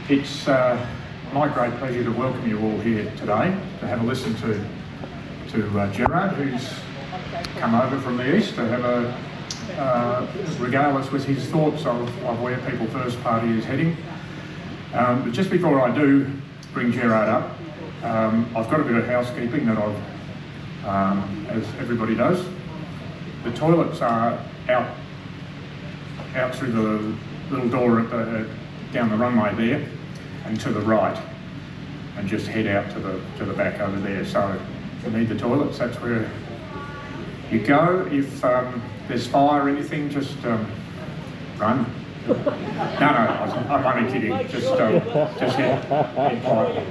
It's my great pleasure to welcome you all here today to have a listen to Gerard, who's come over from the east to have regale us with his thoughts of where People First Party is heading. But just before I do bring Gerard up, I've got a bit of housekeeping that as everybody does. The toilets are out through the little door down the runway there and to the right, and just head out to the back over there. So if you need the toilets, that's where you go. If there's fire or anything, just run. No, I'm only kidding. Just head quietly.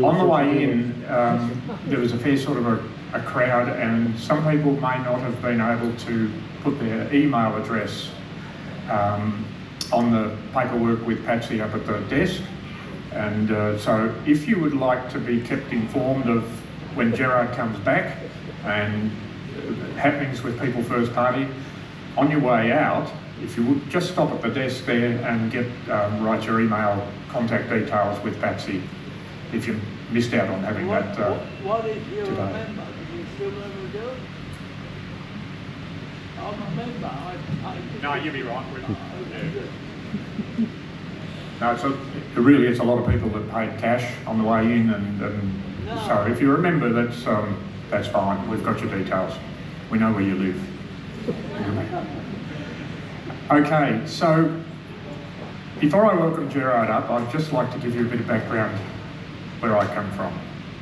On the way in, there was a fair sort of a crowd, and some people may not have been able to put their email address on the paperwork with Patsy up at the desk. And so if you would like to be kept informed of when Gerard comes back and happenings with People First Party, on your way out, if you would just stop at the desk there and write your email contact details with Patsy if you missed out on having that what if you today. Remember? Do you still remember doing it? I'm a member. No, you'll be right. No, so there really is a lot of people that paid cash on the way in, and so if you remember, that's fine. We've got your details. We know where you live. Okay, so before I welcome Gerard up, I'd just like to give you a bit of background where I come from.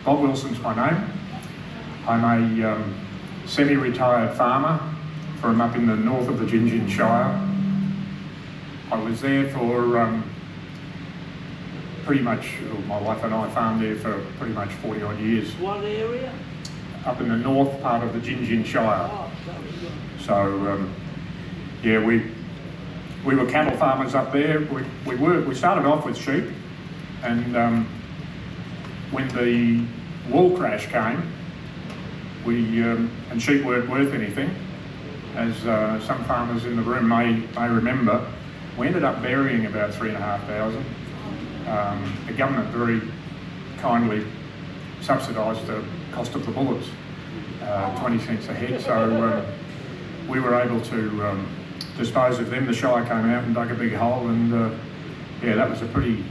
Bob Wilson's my name. I'm a semi-retired farmer from up in the north of the Gingin Shire. I was there for pretty much, my wife and I farmed there for pretty much 40 odd years. What area? Up in the north part of the Gingin Shire. Oh, So yeah, we were cattle farmers up there. We started off with sheep, and when the wool crash came, and sheep weren't worth anything, as some farmers in the room may remember, we ended up burying about 3,500. The government very kindly subsidised the cost of the bullets, 20 cents a head, so we were able to dispose of them. The Shire came out and dug a big hole, and yeah, that was a pretty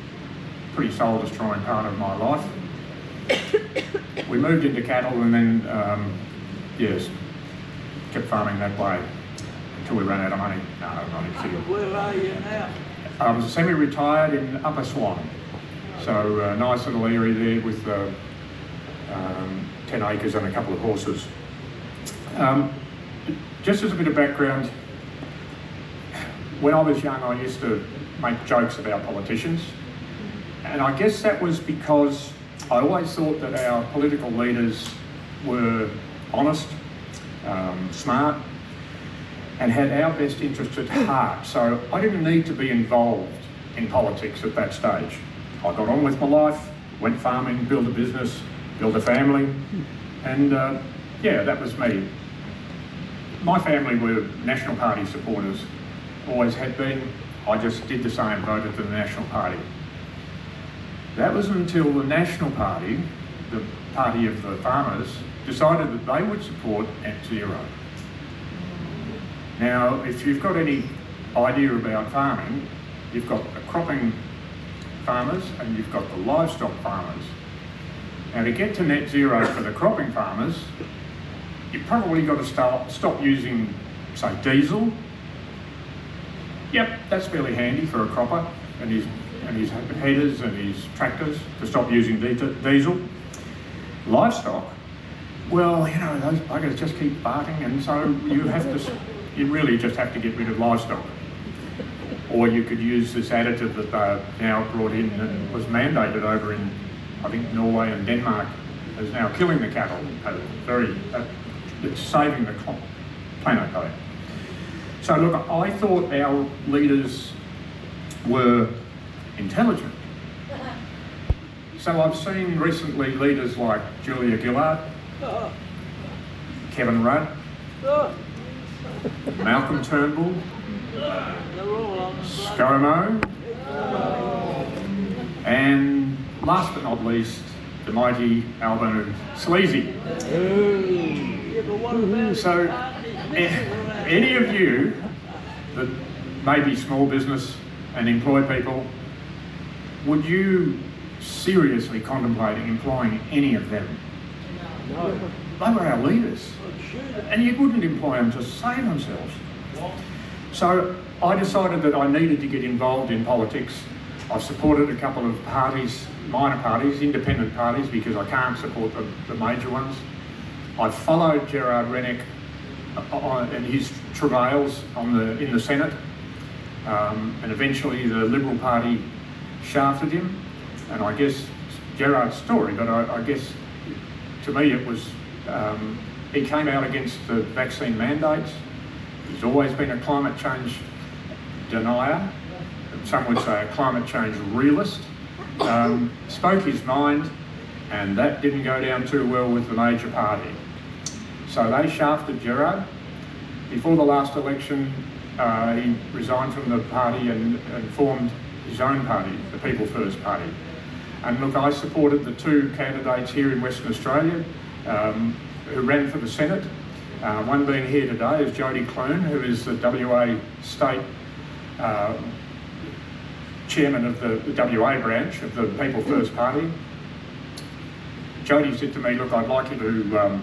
soul-destroying part of my life. We moved into cattle, and then yes, kept farming that way until we ran out of money. No, I'm not kidding. where are you now? I was semi-retired in Upper Swan, so a nice little area there with 10 acres and a couple of horses. Just as a bit of background, when I was young, I used to make jokes about politicians, and I guess that was because I always thought that our political leaders were honest, smart, and had our best interests at heart. So I didn't need to be involved in politics at that stage. I got on with my life, went farming, built a business, built a family, and yeah, that was me. My family were National Party supporters, always had been. I just did the same, voted for the National Party. That was until the National Party, the party of the farmers, decided that they would support net zero. Now, if you've got any idea about farming, you've got the cropping farmers and you've got the livestock farmers. Now, to get to net zero for the cropping farmers, you've probably got to stop using, say, diesel. Yep, that's fairly handy for a cropper and his headers and his tractors, to stop using diesel. Livestock, well, you know, those buggers just keep barking, and so you really just have to get rid of livestock. Or you could use this additive that they've now brought in and was mandated over in, I think, Norway and Denmark, is now killing the cattle. It's saving the planet though. So look, I thought our leaders were intelligent. So I've seen recently leaders like Julia Gillard, Kevin Rudd, Malcolm Turnbull, They're all on the blood. ScoMo, and last but not least, the mighty Albano Sleazy. Yeah, but what about So, the parties missing around? any of you that may be small business and employ people, would you seriously contemplating employing any of them? No. They were our leaders, I'd shoot them. and you wouldn't employ them to save themselves. So I decided that I needed to get involved in politics. I've supported a couple of parties, minor parties, independent parties, because I can't support the major ones. I've followed Gerard Rennick and his travails in the Senate, and eventually the Liberal Party shafted him. And I guess Gerard's story, but I guess to me it was, he came out against the vaccine mandates. He's always been a climate change denier, some would say a climate change realist. Spoke his mind, and that didn't go down too well with the major party. So they shafted Gerard. Before the last election, he resigned from the party and formed his own party, the People First Party. And look, I supported the two candidates here in Western Australia who ran for the Senate. One being here today is Jodie Clune, who is the WA State Chairman of the WA branch of the People First Party. Jodie said to me, look, I'd like you to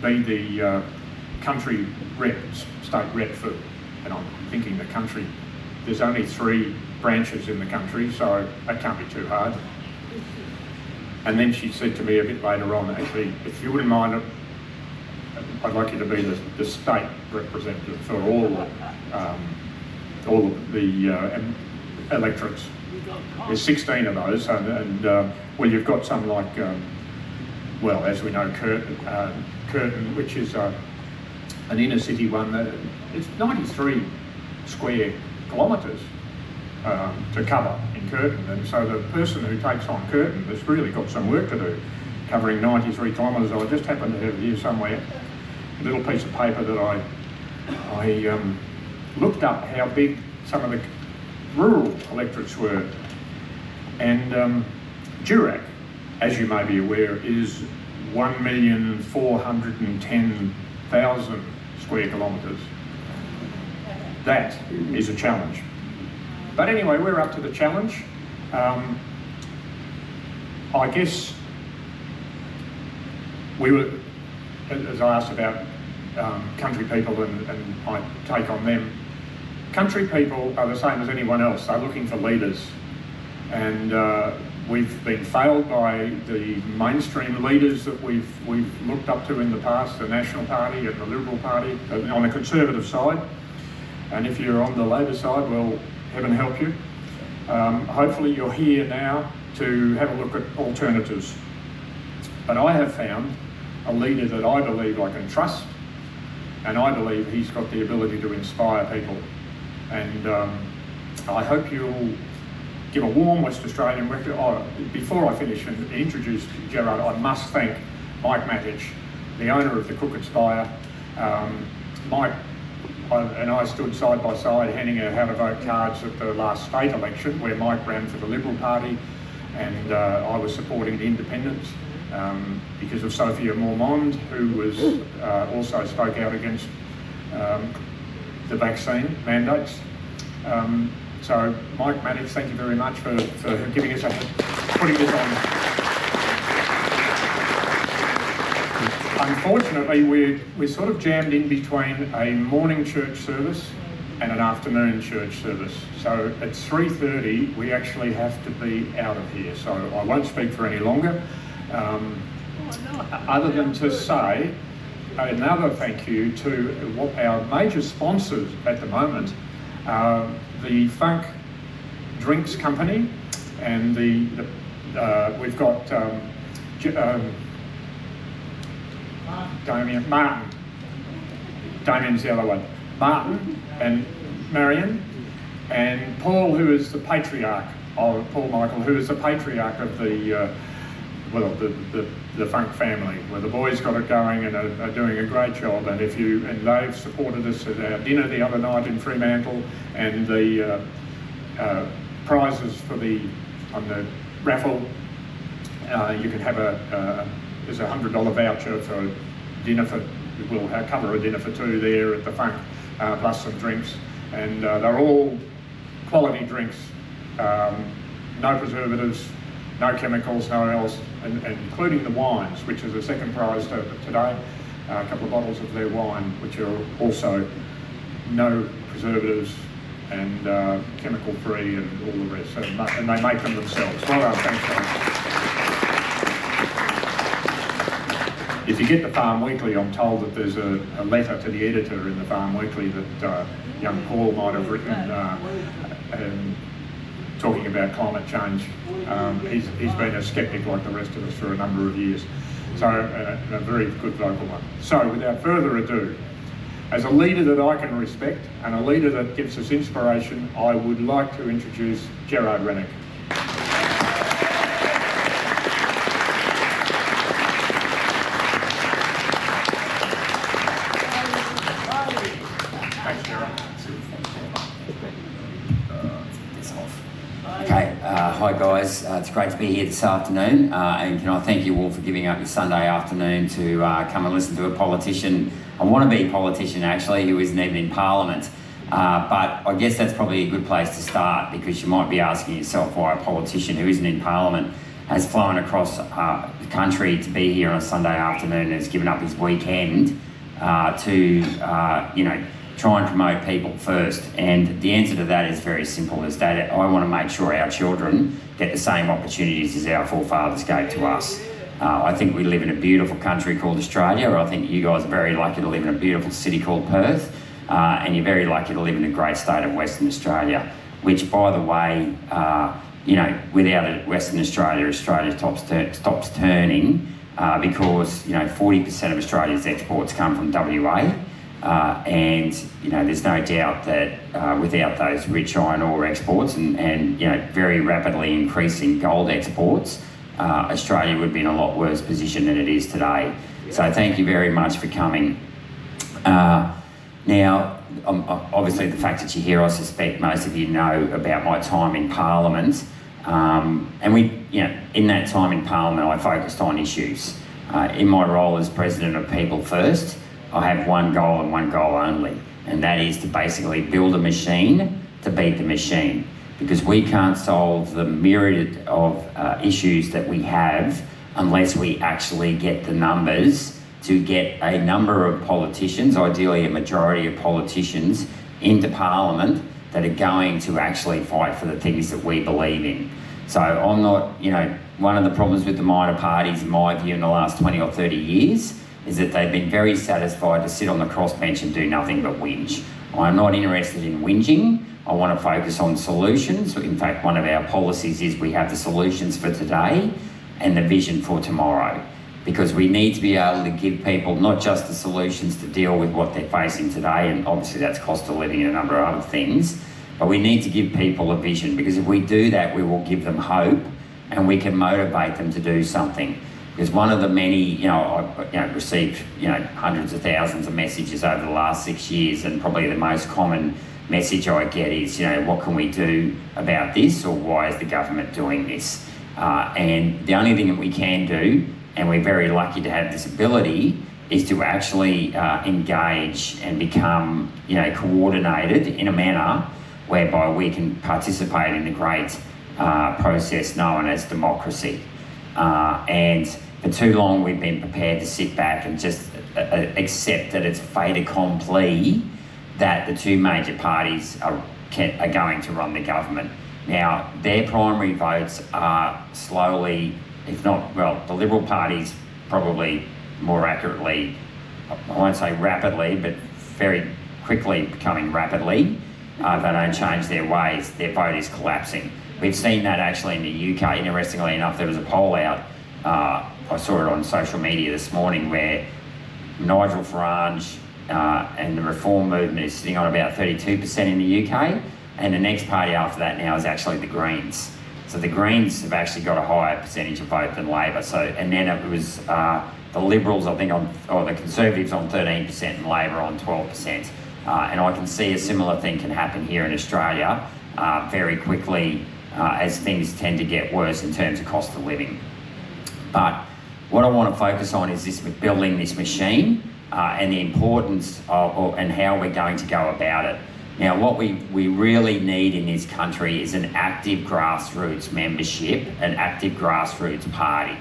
be the country rep, state rep for, and I'm thinking the country, there's only 3 branches in the country, so that can't be too hard. And then she said to me a bit later on, actually, if you wouldn't mind, I'd like you to be the state representative for all of the electorates. There's 16 of those, and well, you've got some like, well, as we know, Curtin, which is an inner city one. It's 93 square kilometres to cover in Curtin, and so the person who takes on Curtin has really got some work to do, covering 93 kilometres. I just happen to have here somewhere a little piece of paper that I looked up how big some of the rural electorates were, and Durack, as you may be aware, is 1,410,000 square kilometres. That is a challenge. But anyway, we're up to the challenge. I guess we were, as I asked about country people and my take on them, country people are the same as anyone else. They're looking for leaders. And we've been failed by the mainstream leaders that we've looked up to in the past, the National Party and the Liberal Party, on the Conservative side. And if you're on the Labor side, well, heaven help you. Hopefully you're here now to have a look at alternatives. But I have found a leader that I believe I can trust, and I believe he's got the ability to inspire people. And I hope you'll give a warm West Australian record. Oh, before I finish and introduce Gerard, I must thank Mike Matich, the owner of the Crooked Spire. Mike and I stood side by side handing out how to vote cards at the last state election, where Mike ran for the Liberal Party and I was supporting the independents because of Sophia Mormond, who was also spoke out against the vaccine mandates. So Mike Matich, thank you very much for giving us putting this on. Unfortunately, we're sort of jammed in between a morning church service and an afternoon church service. So at 3:30, we actually have to be out of here. So I won't speak for any longer, other than to say another thank you to our major sponsors at the moment, the Funk Drinks Company, and we've got Damien's the other one, Martin and Marion, and Paul, who is the patriarch, Paul Michael, who is the patriarch of the well, the Funk family, where the boys got it going and are doing a great job. And they've supported us at our dinner the other night in Fremantle, and the prizes on the raffle. You can have there's a $100 voucher for dinner we'll cover a dinner for two there at the Funk, plus some drinks, and they're all quality drinks, no preservatives, no chemicals, no else, and including the wines, which is the second prize today, a couple of bottles of their wine, which are also no preservatives and chemical free and all the rest, and they make them themselves. Well done, thanks guys. If you get the Farm Weekly, I'm told that there's a letter to the editor in the Farm Weekly that young Paul might have written talking about climate change. He's been a sceptic like the rest of us for a number of years. So a very good vocal one. So without further ado, as a leader that I can respect and a leader that gives us inspiration, I would like to introduce Gerard Rennick. Hi guys, it's great to be here this afternoon, and can I thank you all for giving up your Sunday afternoon to come and listen to a politician, a wannabe politician actually, who isn't even in Parliament. But I guess that's probably a good place to start, because you might be asking yourself why a politician who isn't in Parliament has flown across the country to be here on a Sunday afternoon and has given up his weekend to try and promote people first. And the answer to that is very simple, is that I want to make sure our children get the same opportunities as our forefathers gave to us. I think we live in a beautiful country called Australia. I think you guys are very lucky to live in a beautiful city called Perth, and you're very lucky to live in a great state of Western Australia, which, by the way, without Western Australia, Australia stops turning, because 40% of Australia's exports come from WA. And there's no doubt that without those rich iron ore exports and very rapidly increasing gold exports, Australia would be in a lot worse position than it is today. So thank you very much for coming. Now, obviously the fact that you're here, I suspect most of you know about my time in Parliament. And in that time in Parliament, I focused on issues. In my role as President of People First, I have one goal and one goal only, and that is to basically build a machine to beat the machine, because we can't solve the myriad of issues that we have unless we actually get the numbers to get a number of politicians, ideally a majority of politicians, into Parliament that are going to actually fight for the things that we believe in. So I'm not, one of the problems with the minor parties, in my view, in the last 20 or 30 years, is that they've been very satisfied to sit on the crossbench and do nothing but whinge. I'm not interested in whinging. I want to focus on solutions. In fact, one of our policies is we have the solutions for today and the vision for tomorrow, because we need to be able to give people not just the solutions to deal with what they're facing today, and obviously that's cost of living and a number of other things, but we need to give people a vision, because if we do that, we will give them hope and we can motivate them to do something. Because one of the many, I've received, hundreds of thousands of messages over the last 6 years, and probably the most common message I get is, what can we do about this, or why is the government doing this? And the only thing that we can do, and we're very lucky to have this ability, is to actually engage and become, coordinated in a manner whereby we can participate in the great process known as democracy. And for too long we've been prepared to sit back and just accept that it's fait accompli that the two major parties are going to run the government. Now, their primary votes are slowly, if not, the Liberal Party's probably more accurately, I won't say rapidly, but very quickly becoming rapidly. They don't change their ways, their vote is collapsing. We've seen that actually in the UK. Interestingly enough, there was a poll out, I saw it on social media this morning, where Nigel Farage and the Reform movement is sitting on about 32% in the UK, and the next party after that now is actually the Greens. So the Greens have actually got a higher percentage of vote than Labor. So, and then it was the Liberals, I think, or the Conservatives on 13% and Labor on 12%. And I can see a similar thing can happen here in Australia very quickly as things tend to get worse in terms of cost of living. But what I want to focus on is this building this machine and the importance of and how we're going to go about it. Now, what we really need in this country is an active grassroots membership, an active grassroots party.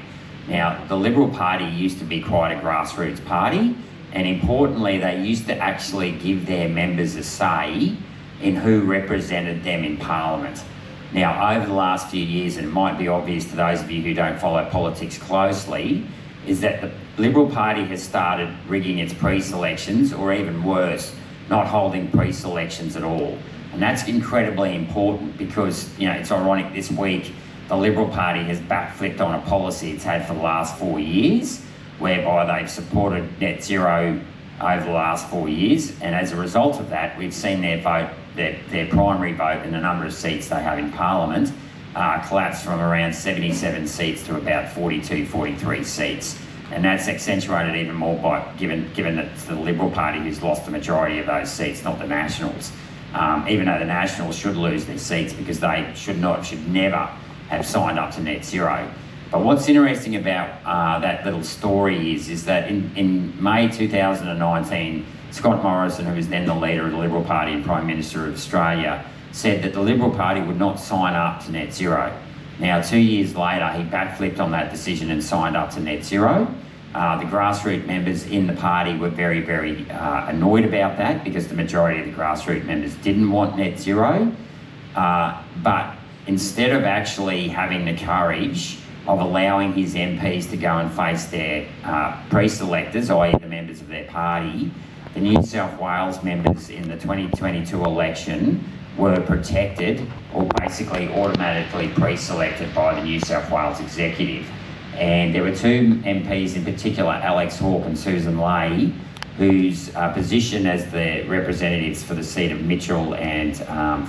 Now, the Liberal Party used to be quite a grassroots party, and importantly, they used to actually give their members a say in who represented them in Parliament. Now, over the last few years, and it might be obvious to those of you who don't follow politics closely, is that the Liberal Party has started rigging its pre-selections, or even worse, not holding pre-selections at all. And that's incredibly important because, you know, it's ironic this week, the Liberal Party has backflipped on a policy it's had for the last 4 years, whereby they've supported net zero over the last 4 years. And as a result of that, we've seen their vote, their primary vote and the number of seats they have in Parliament collapse from around 77 seats to about 42, 43 seats. And that's accentuated even more by given that it's the Liberal Party who's lost the majority of those seats, not the Nationals. Even though the Nationals should lose their seats because they should never have signed up to net zero. But what's interesting about that little story is that in May 2019, Scott Morrison, who was then the leader of the Liberal Party and Prime Minister of Australia, said that the Liberal Party would not sign up to net zero. Now, 2 years later, he backflipped on that decision and signed up to net zero. The grassroots members in the party were very, very annoyed about that because the majority of the grassroots members didn't want net zero. But instead of actually having the courage of allowing his MPs to go and face their pre-selectors, i.e. the members of their party, the New South Wales members in the 2022 election were protected or basically automatically pre-selected by the New South Wales Executive. And there were two MPs in particular, Alex Hawke and Susan Ley, whose position as the representatives for the seat of Mitchell and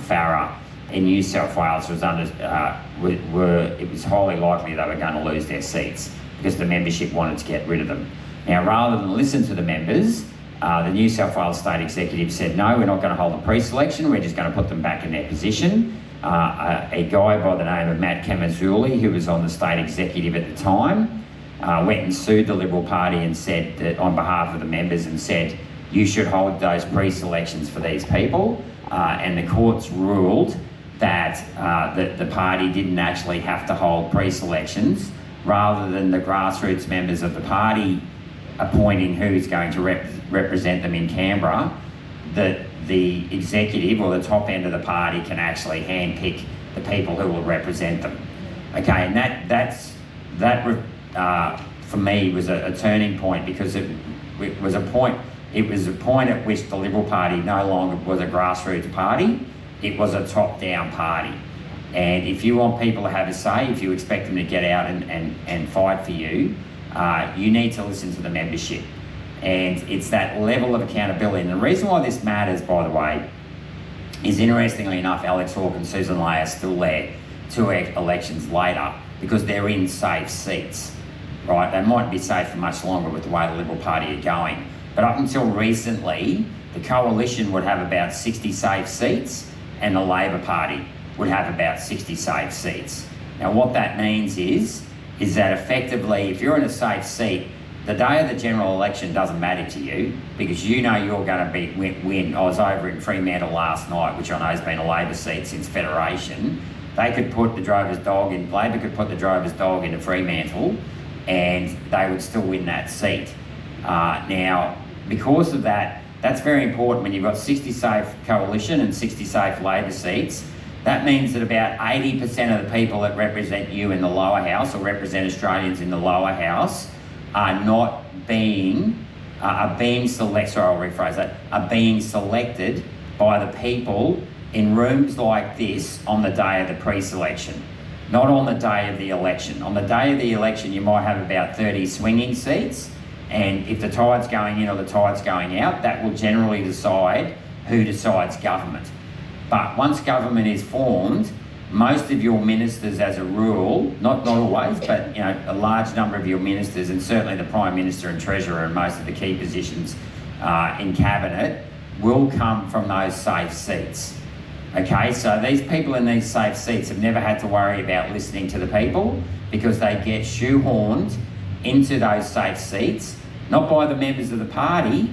Farrer in New South Wales was it was highly likely they were going to lose their seats because the membership wanted to get rid of them. Now, rather than listen to the members, the New South Wales State Executive said, no, we're not going to hold a pre-selection, we're just going to put them back in their position. A guy by the name of Matt Camazzulli, who was on the State Executive at the time, went and sued the Liberal Party and said that on behalf of the members and said, you should hold those pre-selections for these people. And the courts ruled that the party didn't actually have to hold pre-selections, rather than the grassroots members of the party appointing who's going to represent them in Canberra, that the executive or the top end of the party can actually handpick the people who will represent them. Okay, and that for me was a turning point because it was a point at which the Liberal Party no longer was a grassroots party, it was a top-down party. And if you want people to have a say, if you expect them to get out and fight for you, you need to listen to the membership. And it's that level of accountability. And the reason why this matters, by the way, is interestingly enough, Alex Hawke and Susan Ley are still there 2 elections later because they're in safe seats, right? They mightn't be safe for much longer with the way the Liberal Party are going. But up until recently, the coalition would have about 60 safe seats and the Labor Party would have about 60 safe seats. Now, what that means is that effectively, if you're in a safe seat, the day of the general election doesn't matter to you because you know you're going to win. I was over in Fremantle last night, which I know has been a Labor seat since Federation. They could put the drover's dog in, Labor could put the drover's dog into Fremantle and they would still win that seat. Now, because of that, that's very important when you've got 60 safe coalition and 60 safe Labor seats. That means that about 80% of the people that represent you in the lower house or represent Australians in the lower house are being selected by the people in rooms like this on the day of the pre-selection, not on the day of the election. On the day of the election, you might have about 30 swinging seats, and if the tide's going in or the tide's going out, that will generally decide who decides government. But once government is formed, most of your ministers, as a rule, not always, but you know, a large number of your ministers, and certainly the Prime Minister and Treasurer and most of the key positions in Cabinet, will come from those safe seats. Okay, so these people in these safe seats have never had to worry about listening to the people, because they get shoehorned into those safe seats, not by the members of the party,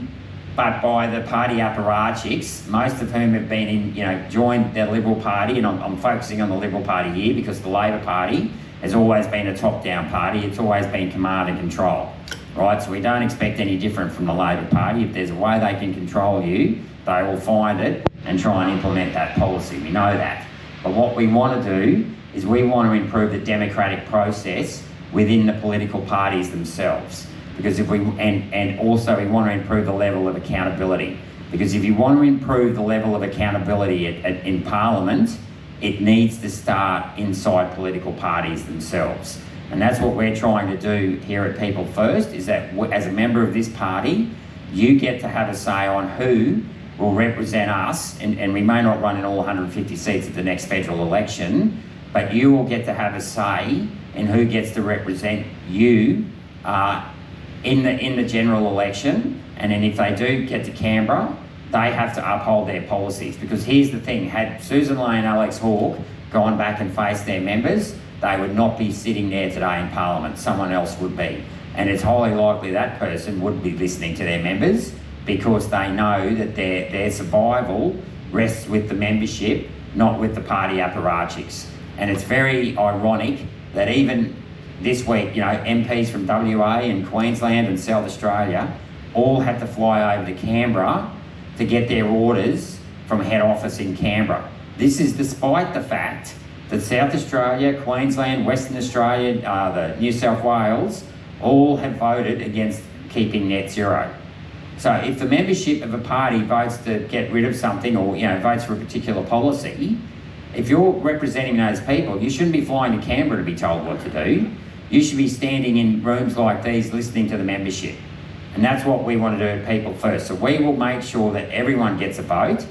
but by the party apparatchiks, most of whom have been in, you know, joined the Liberal Party, and I'm focusing on the Liberal Party here because the Labor Party has always been a top-down party. It's always been command and control, right? So we don't expect any different from the Labor Party. If there's a way they can control you, they will find it and try and implement that policy. We know that. But what we want to do is we want to improve the democratic process within the political parties themselves. Because if we, and also we want to improve the level of accountability. Because if you want to improve the level of accountability in Parliament, it needs to start inside political parties themselves. And that's what we're trying to do here at People First, is that as a member of this party, you get to have a say on who will represent us, and we may not run in all 150 seats at the next federal election, but you will get to have a say in who gets to represent you in the general election. And then if they do get to Canberra, they have to uphold their policies. Because here's the thing, had Susan Ley and Alex Hawke gone back and faced their members, they would not be sitting there today in Parliament. Someone else would be. And it's highly likely that person would be listening to their members, because they know that their survival rests with the membership, not with the party apparatchiks. And it's very ironic that even this week, you know, MPs from WA and Queensland and South Australia all had to fly over to Canberra to get their orders from head office in Canberra. This is despite the fact that South Australia, Queensland, Western Australia, the New South Wales, all have voted against keeping net zero. So if the membership of a party votes to get rid of something, or, you know, votes for a particular policy, if you're representing those people, you shouldn't be flying to Canberra to be told what to do. You should be standing in rooms like these listening to the membership. And that's what we want to do at People First. So we will make sure that everyone gets a vote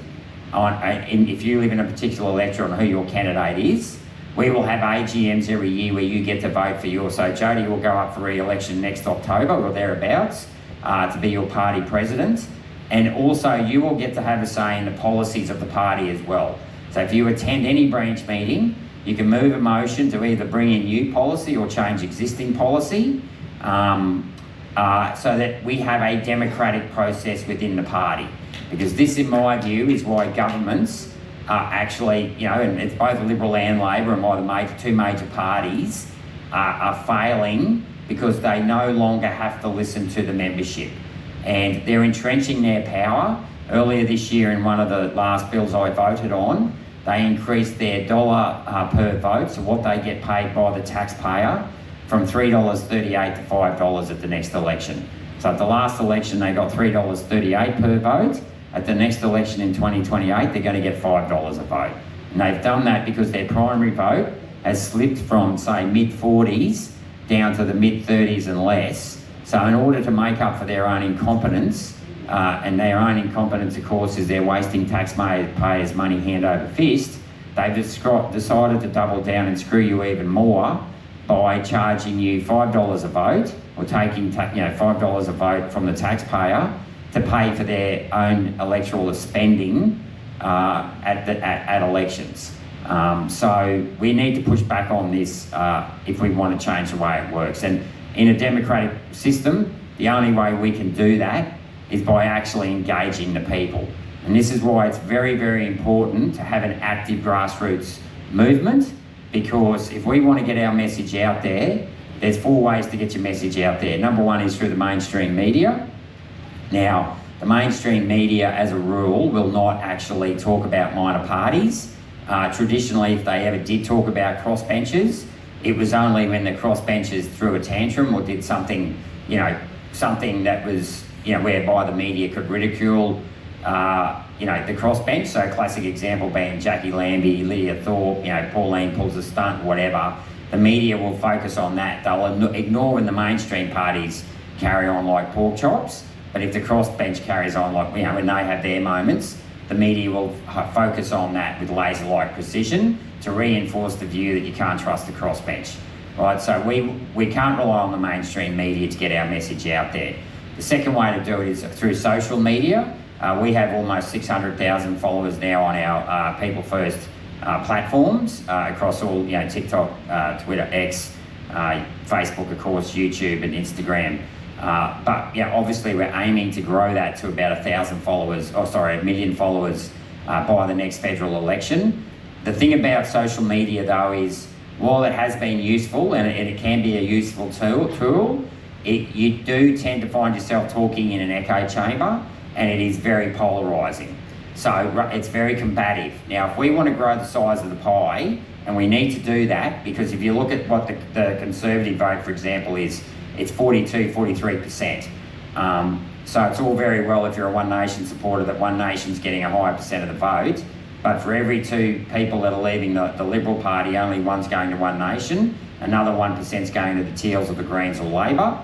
on, if you live in a particular electorate, on who your candidate is. We will have AGMs every year where you get to vote for yours. So Jodie will go up for re-election next October or thereabouts to be your party president. And also you will get to have a say in the policies of the party as well. So if you attend any branch meeting, you can move a motion to either bring in new policy or change existing policy, so that we have a democratic process within the party. Because this, in my view, is why governments are actually, you know, and it's both Liberal and Labor and why the two major parties are failing, because they no longer have to listen to the membership. And they're entrenching their power. Earlier this year, in one of the last bills I voted on, they increased their dollar per vote, so what they get paid by the taxpayer, from $3.38 to $5 at the next election. So at the last election, they got $3.38 per vote. At the next election in 2028, they're going to get $5 a vote. And they've done that because their primary vote has slipped from, say, mid-40s down to the mid-30s and less. So in order to make up for their own incompetence, and their own incompetence, of course, is they're wasting taxpayers' money hand over fist, they've decided to double down and screw you even more by charging you $5 a vote, or taking $5 a vote from the taxpayer to pay for their own electoral spending at elections. So we need to push back on this if we want to change the way it works. And in a democratic system, the only way we can do that is by actually engaging the people. And this is why it's very, very important to have an active grassroots movement, because if we want to get our message out there, there's 4 ways to get your message out there. Number 1 is through the mainstream media. Now, the mainstream media, as a rule, will not actually talk about minor parties. Traditionally, if they ever did talk about crossbenchers, it was only when the crossbenchers threw a tantrum or did something, something that was, whereby the media could ridicule, the crossbench. So classic example being Jackie Lambie, Lydia Thorpe, Pauline pulls a stunt, whatever. The media will focus on that. They'll ignore when the mainstream parties carry on like pork chops. But if the crossbench carries on like, when they have their moments, the media will focus on that with laser-like precision to reinforce the view that you can't trust the crossbench, right? So we can't rely on the mainstream media to get our message out there. The second way to do it is through social media. We have almost 600,000 followers now on our People First platforms across all, TikTok, Twitter, X, Facebook, of course, YouTube and Instagram. But obviously we're aiming to grow that to about 1 million followers by the next federal election. The thing about social media though is, while it has been useful and it can be a useful tool, you do tend to find yourself talking in an echo chamber, and it is very polarising. So it's very combative. Now, if we want to grow the size of the pie, and we need to do that, because if you look at what the Conservative vote, for example, is, it's 43%. So it's all very well if you're a One Nation supporter that One Nation's getting a higher percent of the vote, but for every 2 people that are leaving the Liberal Party, only one's going to One Nation, another 1%'s going to the Teals or the Greens or Labor.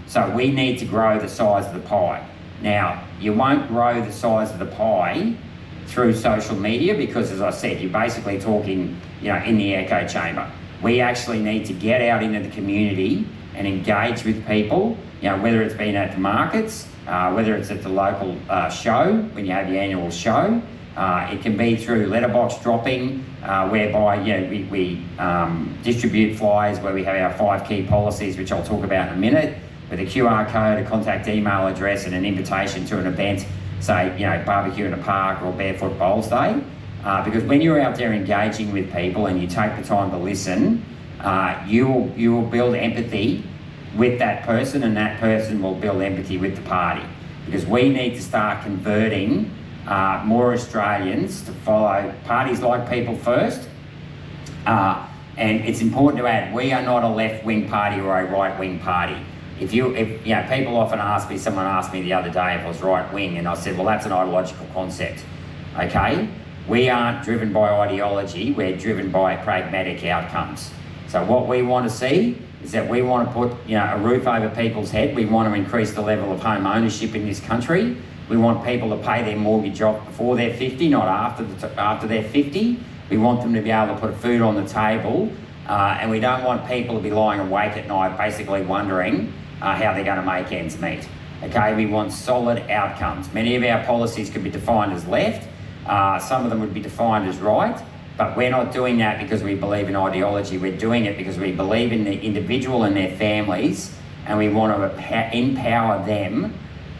So we need to grow the size of the pie. Now, you won't grow the size of the pie through social media because, as I said, you're basically talking, in the echo chamber. We actually need to get out into the community and engage with people, whether it's been at the markets, whether it's at the local show, when you have your annual show. It can be through letterbox dropping, whereby we distribute flyers where we have our 5 key policies, which I'll talk about in a minute, with a QR code, a contact email address and an invitation to an event, say, barbecue in a park or barefoot bowls day. Because when you're out there engaging with people and you take the time to listen, you will build empathy with that person, and that person will build empathy with the party. Because we need to start converting more Australians to follow parties like People First. And it's important to add, we are not a left-wing party or a right-wing party. If people often ask me, someone asked me the other day if I was right-wing, and I said, well, that's an ideological concept, okay? We aren't driven by ideology, we're driven by pragmatic outcomes. So what we want to see is that we want to put a roof over people's head. We want to increase the level of home ownership in this country. We want people to pay their mortgage off before they're 50, not after they're 50. We want them to be able to put food on the table, and we don't want people to be lying awake at night basically wondering how they're going to make ends meet. Okay, we want solid outcomes. Many of our policies could be defined as left, some of them would be defined as right, but we're not doing that because we believe in ideology. We're doing it because we believe in the individual and their families, and we want to empower them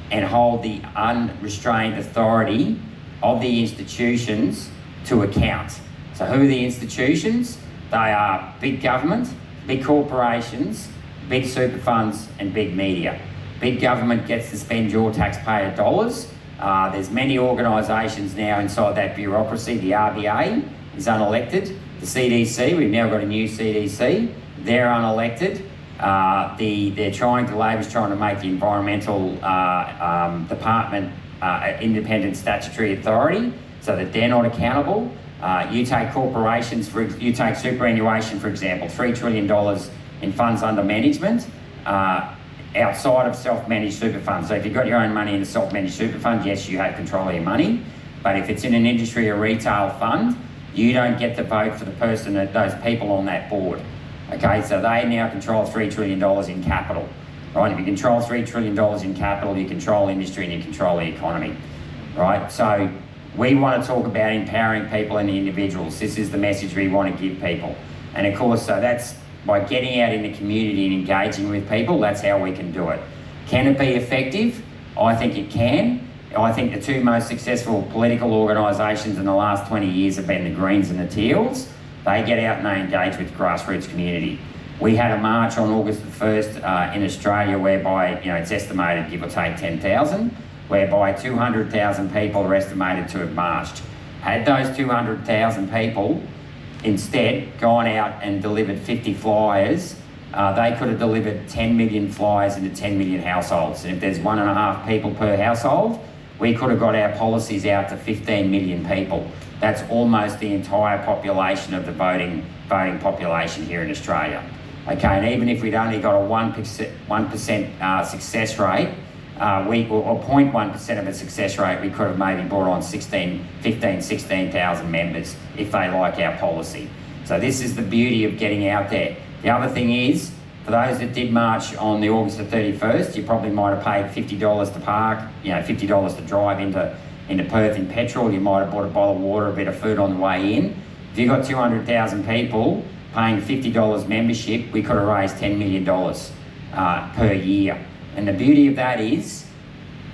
and hold the unrestrained authority of the institutions to account. So who are the institutions? They are big government, big corporations, big super funds and big media. Big government gets to spend your taxpayer dollars. There's many organisations now inside that bureaucracy. The RBA is unelected. The CDC, we've now got a new CDC, they're unelected. Labor's trying to make the environmental department independent statutory authority so that they're not accountable. You take corporations, you take superannuation, for example, $3 trillion in funds under management outside of self-managed super funds. So if you've got your own money in a self-managed super fund, yes, you have control of your money. But if it's in an industry or retail fund, you don't get to vote for the person, those people on that board. Okay, so they now control $3 trillion in capital. Right? If you control $3 trillion in capital, you control industry and you control the economy. Right? So we want to talk about empowering people and the individuals. This is the message we want to give people. And of course, so that's by getting out in the community and engaging with people, that's how we can do it. Can it be effective? I think it can. I think the 2 most successful political organisations in the last 20 years have been the Greens and the Teals. They get out and they engage with the grassroots community. We had a march on August the 1st in Australia whereby, it's estimated, give or take 10,000, whereby 200,000 people are estimated to have marched. Had those 200,000 people instead gone out and delivered 50 flyers, they could have delivered 10 million flyers into 10 million households. And if there's 1.5 people per household, we could have got our policies out to 15 million people. That's almost the entire population of the voting population here in Australia. Okay, and even if we'd only got a 1% success rate, or 0.1% of a success rate, we could have maybe brought on 16,000 members if they like our policy. So this is the beauty of getting out there. The other thing is, for those that did march on the August the 31st, you probably might have paid $50 to park, $50 to drive into Perth in petrol. You might have bought a bottle of water, a bit of food on the way in. If you've got 200,000 people paying $50 membership, we could have raised $10 million per year. And the beauty of that is,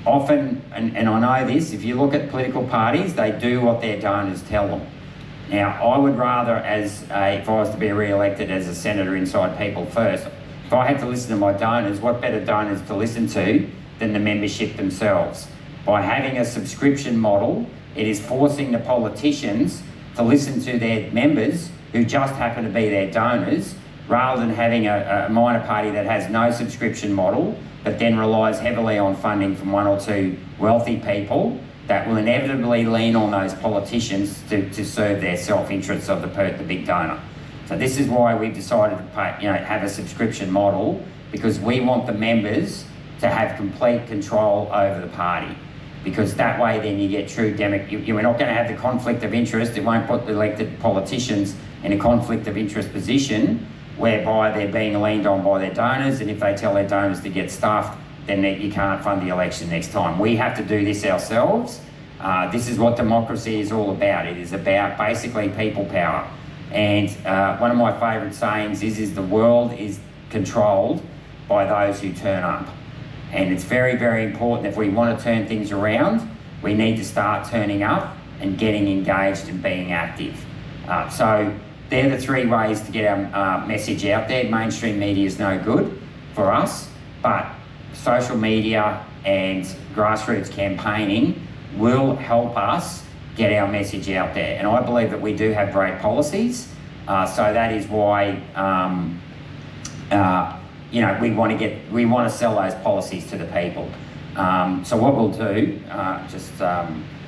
often, and I know this, if you look at political parties, they do what their donors tell them. Now, I would rather, if I was to be re-elected as a senator inside People First, if I had to listen to my donors, what better donors to listen to than the membership themselves? By having a subscription model, it is forcing the politicians to listen to their members who just happen to be their donors, rather than having a minor party that has no subscription model, but then relies heavily on funding from one or two wealthy people that will inevitably lean on those politicians to serve their self-interests of the big donor. So this is why we've decided to have a subscription model, because we want the members to have complete control over the party. Because that way then you get true we're not going to have the conflict of interest. It won't put the elected politicians in a conflict of interest position whereby they're being leaned on by their donors, and if they tell their donors to get stuffed, then you can't fund the election next time. We have to do this ourselves. This is what democracy is all about. It is about basically people power. And one of my favourite sayings is the world is controlled by those who turn up. And it's very, very important, if we want to turn things around, we need to start turning up and getting engaged and being active. So they're the three ways to get our message out there. Mainstream media is no good for us, but social media and grassroots campaigning will help us get our message out there. And I believe that we do have great policies. So that is why we want to sell those policies to the people. So what we'll do,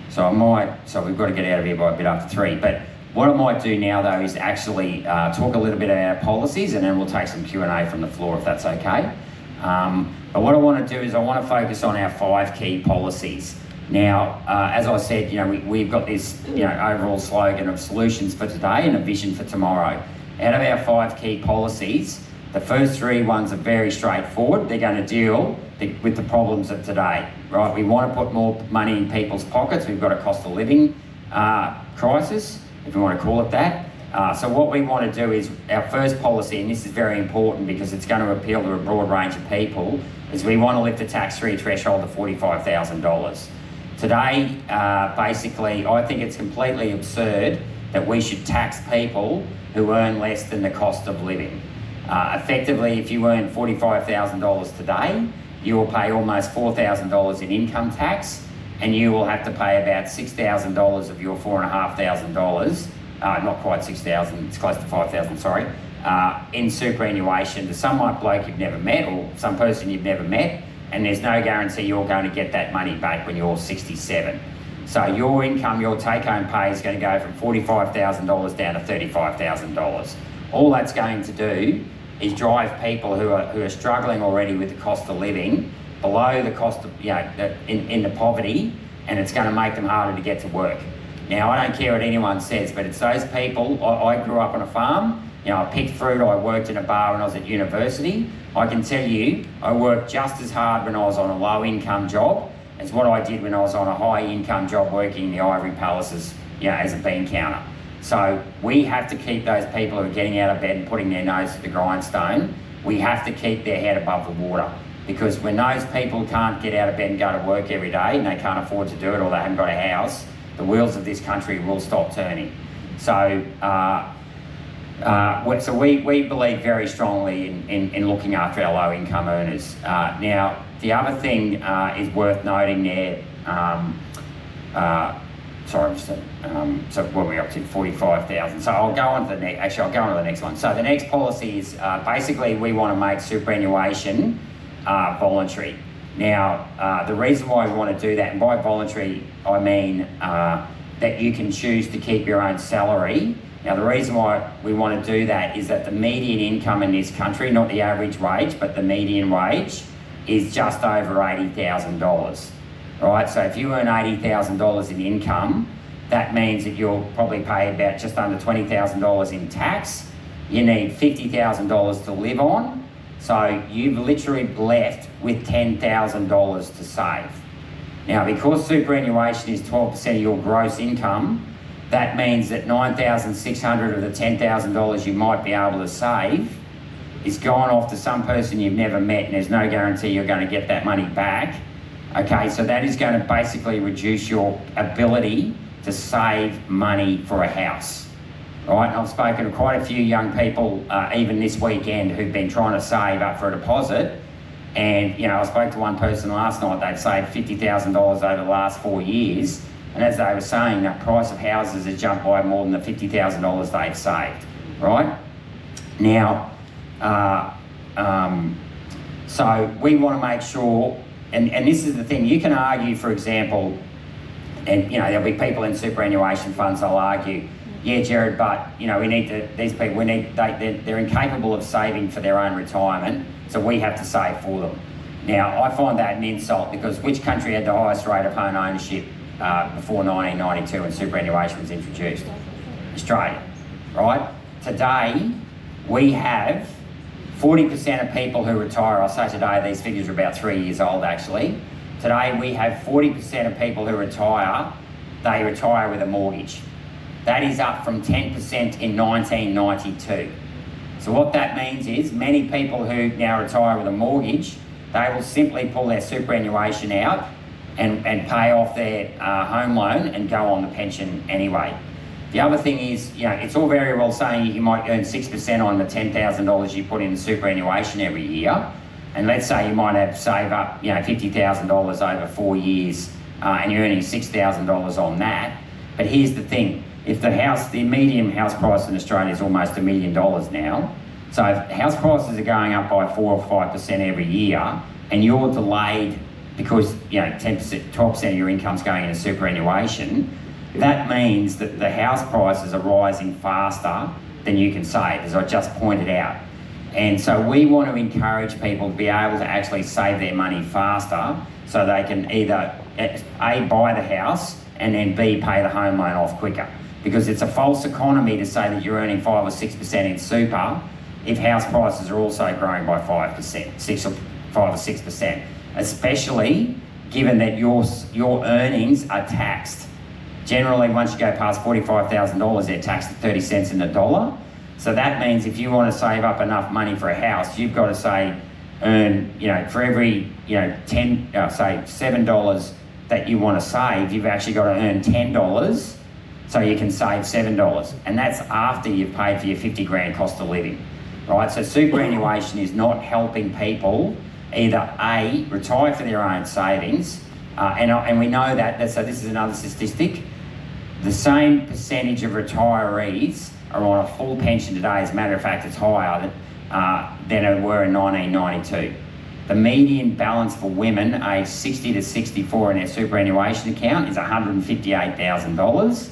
so we've got to get out of here by a bit after 3. But what I might do now though is actually talk a little bit about our policies, and then we'll take some Q&A from the floor if that's okay. But what I want to do is I want to focus on our 5 key policies. Now, as I said, we've got this overall slogan of solutions for today and a vision for tomorrow. Out of our 5 key policies, the first 3 ones are very straightforward. They're going to deal with the problems of today, right? We want to put more money in people's pockets. We've got a cost of living crisis, if we want to call it that. So what we want to do is, our first policy, and this is very important because it's going to appeal to a broad range of people, is we want to lift the tax-free threshold to $45,000. Today, basically, I think it's completely absurd that we should tax people who earn less than the cost of living. Effectively, if you earn $45,000 today, you will pay almost $4,000 in income tax, and you will have to pay about $6,000 of your $4,500, not quite 6,000, it's close to 5,000, sorry, in superannuation to some bloke you've never met or some person you've never met, and there's no guarantee you're going to get that money back when you're 67. So your income, your take-home pay is going to go from $45,000 down to $35,000. All that's going to do is drive people who are struggling already with the cost of living below the cost of, in the poverty, and it's going to make them harder to get to work. Now, I don't care what anyone says, but it's those people. I grew up on a farm. I picked fruit, I worked in a bar when I was at university. I can tell you, I worked just as hard when I was on a low-income job as what I did when I was on a high-income job working in the Ivory Palaces, as a bean counter. So we have to keep those people who are getting out of bed and putting their nose to the grindstone, we have to keep their head above the water. Because when those people can't get out of bed and go to work every day and they can't afford to do it, or they haven't got a house, the wheels of this country will stop turning. So we believe very strongly in looking after our low-income earners. Now, the other thing is worth noting there, so what are we up to? 45,000. So I'll go on to the next, I'll go on to the next one. So the next policy is basically we want to make superannuation voluntary. Now, the reason why we want to do that, and by voluntary, I mean that you can choose to keep your own salary. Now, the reason why we want to do that is that the median income in this country, not the average wage, but the median wage, is just over $80,000. Right, so if you earn $80,000 in income, that means that you'll probably pay about just under $20,000 in tax. You need $50,000 to live on, so you've literally left with $10,000 to save. Now, because superannuation is 12% of your gross income, that means that $9,600 of the $10,000 you might be able to save is gone off to some person you've never met, and there's no guarantee you're going to get that money back. Okay, so that is going to basically reduce your ability to save money for a house. All right, and I've spoken to quite a few young people, even this weekend, who've been trying to save up for a deposit. And, you know, I spoke to one person last night, they'd saved $50,000 over the last 4 years. And as they were saying, the price of houses has jumped by more than the $50,000 they've saved, right? Now, so we want to make sure, and this is the thing, you can argue, for example, and you know, there'll be people in superannuation funds, they'll argue, yeah, Gerard, but you know, these people, they're incapable of saving for their own retirement, so we have to save for them. Now, I find that an insult, because which country had the highest rate of home ownership before 1992 when superannuation was introduced? Australia, right? Today, we have 40% of people who retire, I'll say today, these figures are about 3 years old actually. Today we have 40% of people who retire, they retire with a mortgage. That is up from 10% in 1992. So what that means is many people who now retire with a mortgage, they will simply pull their superannuation out and pay off their home loan and go on the pension anyway. The other thing is, you know, it's all very well saying you might earn 6% on the $10,000 you put in the superannuation every year, and let's say you might have save up, you know, $50,000 over 4 years, and you're earning $6,000 on that. But here's the thing: if the median house price in Australia is almost $1 million now, so if house prices are going up by 4 or 5% every year, and you're delayed because, you know, 10%, 12% of your income's going into superannuation, that means that the house prices are rising faster than you can save, as I just pointed out. And so we want to encourage people to be able to actually save their money faster, so they can either A, buy the house, and then B, pay the home loan off quicker. Because it's a false economy to say that you're earning 5 or 6% in super if house prices are also growing by 5%, 5 or 6%, especially given that your earnings are taxed. Generally, once you go past $45,000, they're taxed at 30 cents in the dollar. So that means if you want to save up enough money for a house, you've got to say, earn, you know, for every, you know, say $7 that you want to save, you've actually got to earn $10 so you can save $7. And that's after you've paid for your 50 grand cost of living, right? So superannuation is not helping people either A, retire for their own savings, and we know that, so this is another statistic, the same percentage of retirees are on a full pension today. As a matter of fact, it's higher than it were in 1992. The median balance for women aged 60 to 64 in their superannuation account is $158,000.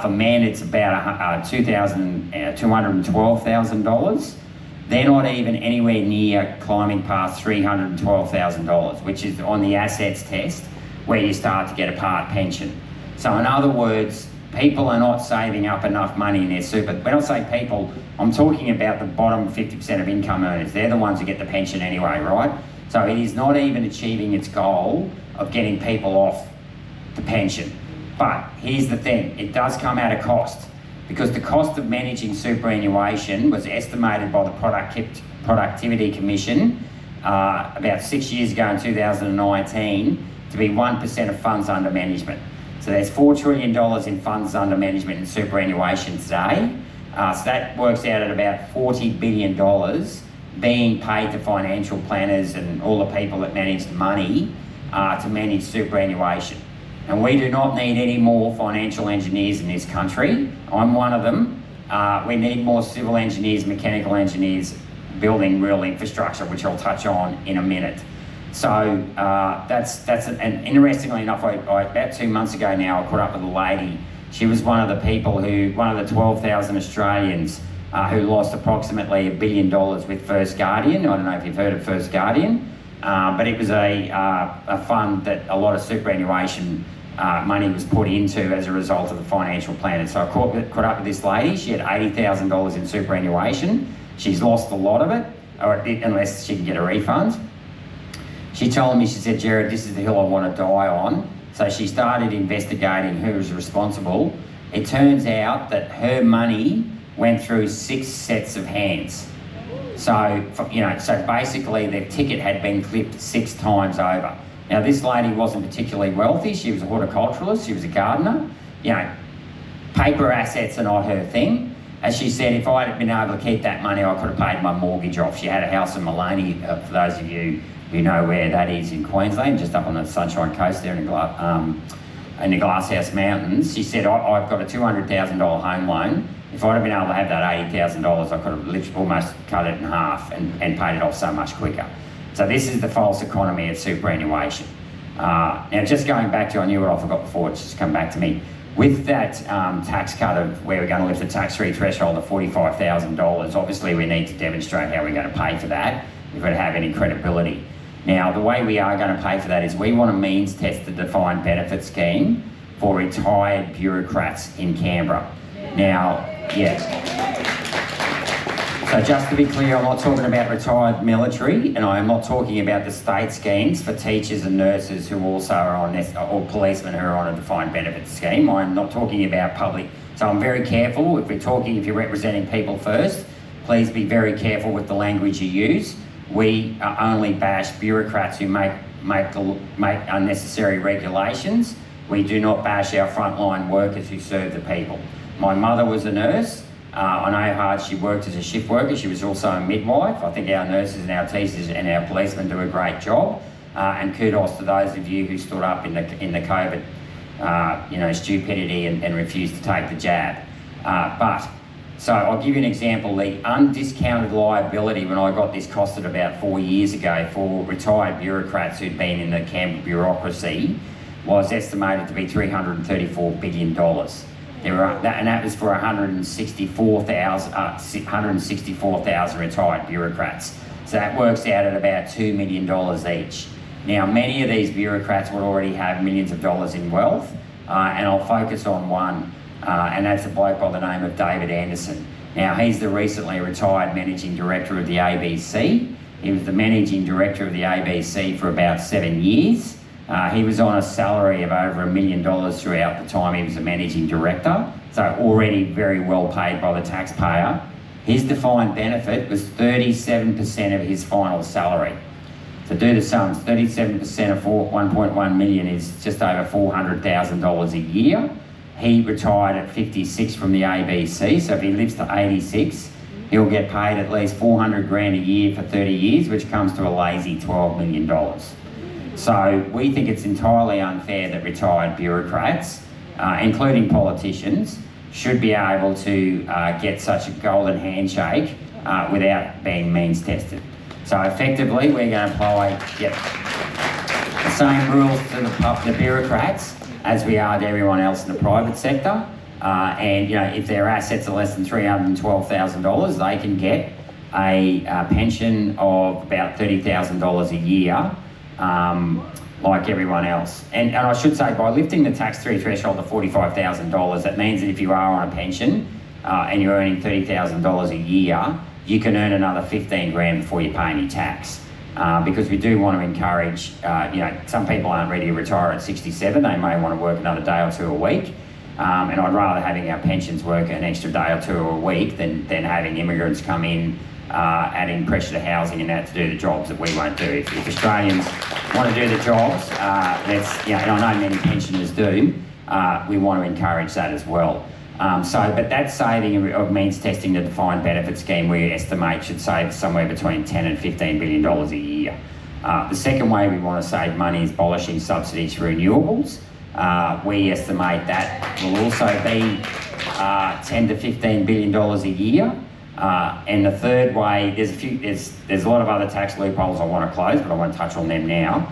For men, it's about $212,000. They're not even anywhere near climbing past $312,000, which is on the assets test, where you start to get a part pension. So in other words, people are not saving up enough money in their super. When I say people, I'm talking about the bottom 50% of income earners. They're the ones who get the pension anyway, right? So it is not even achieving its goal of getting people off the pension. But here's the thing, it does come at a cost, because the cost of managing superannuation was estimated by the Productivity Commission about 6 years ago in 2019 to be 1% of funds under management. So there's $4 trillion in funds under management in superannuation today. So that works out at about $40 billion being paid to financial planners and all the people that manage the money to manage superannuation. And we do not need any more financial engineers in this country. I'm one of them. We need more civil engineers, mechanical engineers building real infrastructure, which I'll touch on in a minute. So and interestingly enough, about 2 months ago now, I caught up with a lady. She was one of the people one of the 12,000 Australians who lost approximately $1 billion with First Guardian. I don't know if you've heard of First Guardian. but it was a fund that a lot of superannuation money was put into as a result of the financial plan. And so I caught up with this lady. She had $80,000 in superannuation. She's lost a lot of it, unless she can get a refund. She told me, she said, Gerard, this is the hill I want to die on. So she started investigating who was responsible. It turns out that her money went through 6 sets of hands. So, so basically the ticket had been clipped 6 times over. Now this lady wasn't particularly wealthy. She was a horticulturalist, she was a gardener. Paper assets are not her thing. As she said, if I had been able to keep that money, I could have paid my mortgage off. She had a house in Maloney, for those of you who know where that is in Queensland, just up on the Sunshine Coast there in the Glasshouse Mountains. She said, I've got a $200,000 home loan. If I'd have been able to have that $80,000, I could have literally almost cut it in half and paid it off so much quicker. So this is the false economy of superannuation. Now just going back to, I knew what I forgot before, it's just come back to me. With that tax cut of where we're going to lift the tax-free threshold of $45,000, obviously we need to demonstrate how we're going to pay for that if we're to have any credibility. Now, the way we are going to pay for that is we want to means test the defined benefit scheme for retired bureaucrats in Canberra. Now, so just to be clear, I'm not talking about retired military, and I am not talking about the state schemes for teachers and nurses who also are on this, or policemen who are on a defined benefit scheme. I'm not talking about public. So I'm very careful. If you're representing people first, please be very careful with the language you use. We only bash bureaucrats who make unnecessary regulations. We do not bash our frontline workers who serve the people. My mother was a nurse. I know how hard she worked as a shift worker. She was also a midwife. I think our nurses and our teachers and our policemen do a great job. And kudos to those of you who stood up in the COVID, stupidity and refused to take the jab. So I'll give you an example. The undiscounted liability when I got this costed about 4 years ago for retired bureaucrats who'd been in the Canberra bureaucracy was estimated to be $334 billion. And that was for 164,000 retired bureaucrats. So that works out at about $2 million each. Now, many of these bureaucrats would already have millions of dollars in wealth, and I'll focus on one. And that's a bloke by the name of David Anderson. Now, he's the recently retired Managing Director of the ABC. He was the Managing Director of the ABC for about 7 years. He was on a salary of over $1 million throughout the time he was a Managing Director, so already very well paid by the taxpayer. His defined benefit was 37% of his final salary. So do the sums, 37% of 1.1 million is just over $400,000 a year. He retired at 56 from the ABC, so if he lives to 86, he'll get paid at least 400 grand a year for 30 years, which comes to a lazy $12 million. So we think it's entirely unfair that retired bureaucrats, including politicians, should be able to get such a golden handshake without being means tested. So effectively, we're going to apply the same rules to the bureaucrats as we are to everyone else in the private sector. And if their assets are less than $312,000, they can get a pension of about $30,000 a year, like everyone else. And I should say, by lifting the tax-free threshold to $45,000, that means that if you are on a pension and you're earning $30,000 a year, you can earn another 15 grand before you pay any tax. Because we do want to encourage, some people aren't ready to retire at 67, they may want to work another day or two a week. And I'd rather having our pensions work an extra day or two a week than having immigrants come in, adding pressure to housing and that to do the jobs that we won't do. If Australians want to do the jobs, and I know many pensioners do, we want to encourage that as well. But that saving of means testing the defined benefit scheme, we estimate should save somewhere between $10 and $15 billion a year. The second way we want to save money is abolishing subsidies for renewables. We estimate that will also be $10 to $15 billion a year. And the third way, there's a lot of other tax loopholes I want to close, but I won't touch on them now.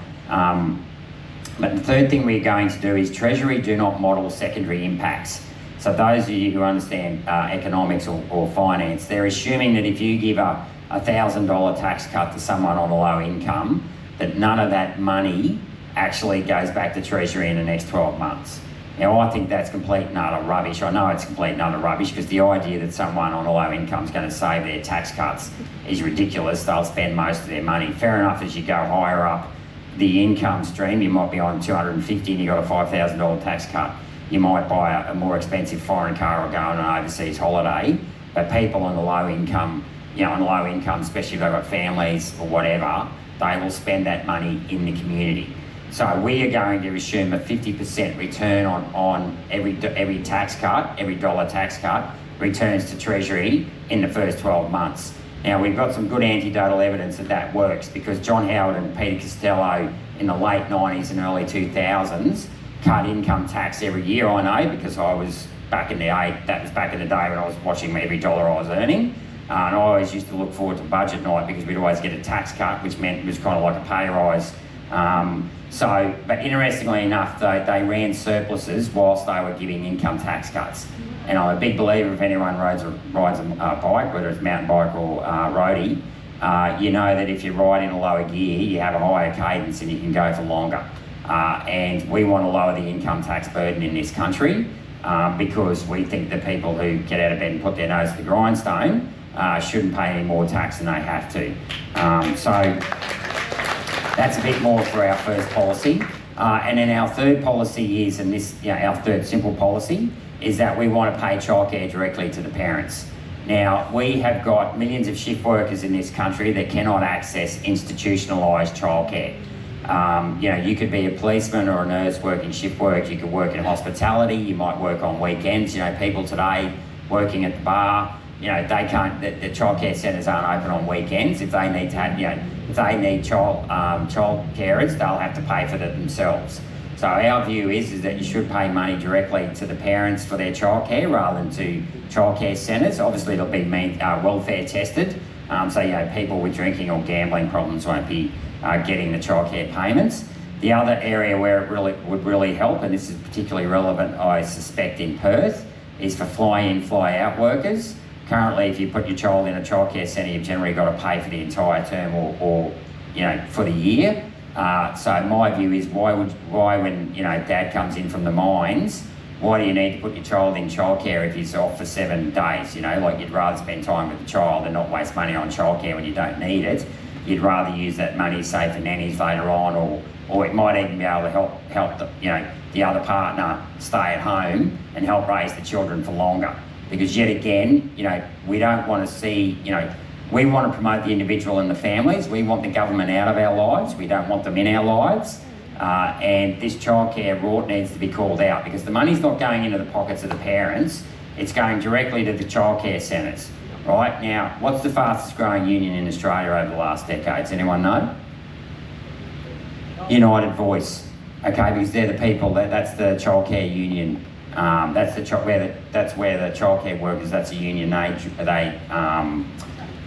But the third thing we're going to do is Treasury do not model secondary impacts. So those of you who understand economics or finance, they're assuming that if you give a $1,000 tax cut to someone on a low income, that none of that money actually goes back to Treasury in the next 12 months. Now, I think that's complete and utter rubbish. I know it's complete and utter rubbish because the idea that someone on a low income is going to save their tax cuts is ridiculous. They'll spend most of their money. Fair enough, as you go higher up the income stream, you might be on 250 and you got a $5,000 tax cut. You might buy a more expensive foreign car or go on an overseas holiday. But people on the low income, especially if they've got families or whatever, they will spend that money in the community. So we are going to assume a 50% return on every tax cut, every dollar tax cut returns to Treasury in the first 12 months. Now, we've got some good anecdotal evidence that works because John Howard and Peter Costello in the late 90s and early 2000s cut income tax every year. I know because I was back in the day when I was watching every dollar I was earning. And I always used to look forward to budget night because we'd always get a tax cut, which meant it was kind of like a pay rise. But interestingly enough, they ran surpluses whilst they were giving income tax cuts. And I'm a big believer if anyone rides a bike, whether it's mountain bike or roadie, you know that if you ride in a lower gear, you have a higher cadence and you can go for longer. And we want to lower the income tax burden in this country because we think that people who get out of bed and put their nose to the grindstone shouldn't pay any more tax than they have to. So that's a bit more for our first policy. And then our third policy is, our third simple policy, is that we want to pay childcare directly to the parents. Now, we have got millions of shift workers in this country that cannot access institutionalised childcare. You could be a policeman or a nurse working shift work, you could work in hospitality, you might work on weekends. People today working at the bar, they can't, the childcare centres aren't open on weekends. If they need to have, if they need child carers, they'll have to pay for it themselves. So our view is that you should pay money directly to the parents for their childcare rather than to childcare centres. Obviously, it'll be welfare tested, so people with drinking or gambling problems won't be getting the childcare payments. The other area where it would really help, and this is particularly relevant, I suspect, in Perth, is for fly-in, fly-out workers. Currently, if you put your child in a childcare centre, you've generally got to pay for the entire term or for the year. So my view is why when dad comes in from the mines, why do you need to put your child in childcare if he's off for 7 days? You'd rather spend time with the child and not waste money on childcare when you don't need it. You'd rather use that money, say, for nannies later on, or it might even be able to help the other partner stay at home and help raise the children for longer. Because yet again, we don't want to see, we want to promote the individual and the families. We want the government out of our lives. We don't want them in our lives. And this childcare rort needs to be called out because the money's not going into the pockets of the parents. It's going directly to the childcare centres. Right? Now, what's the fastest growing union in Australia over the last decades? Anyone know? United Voice. Okay, because they're the people, that's the childcare union. That's where the childcare workers, that's a union they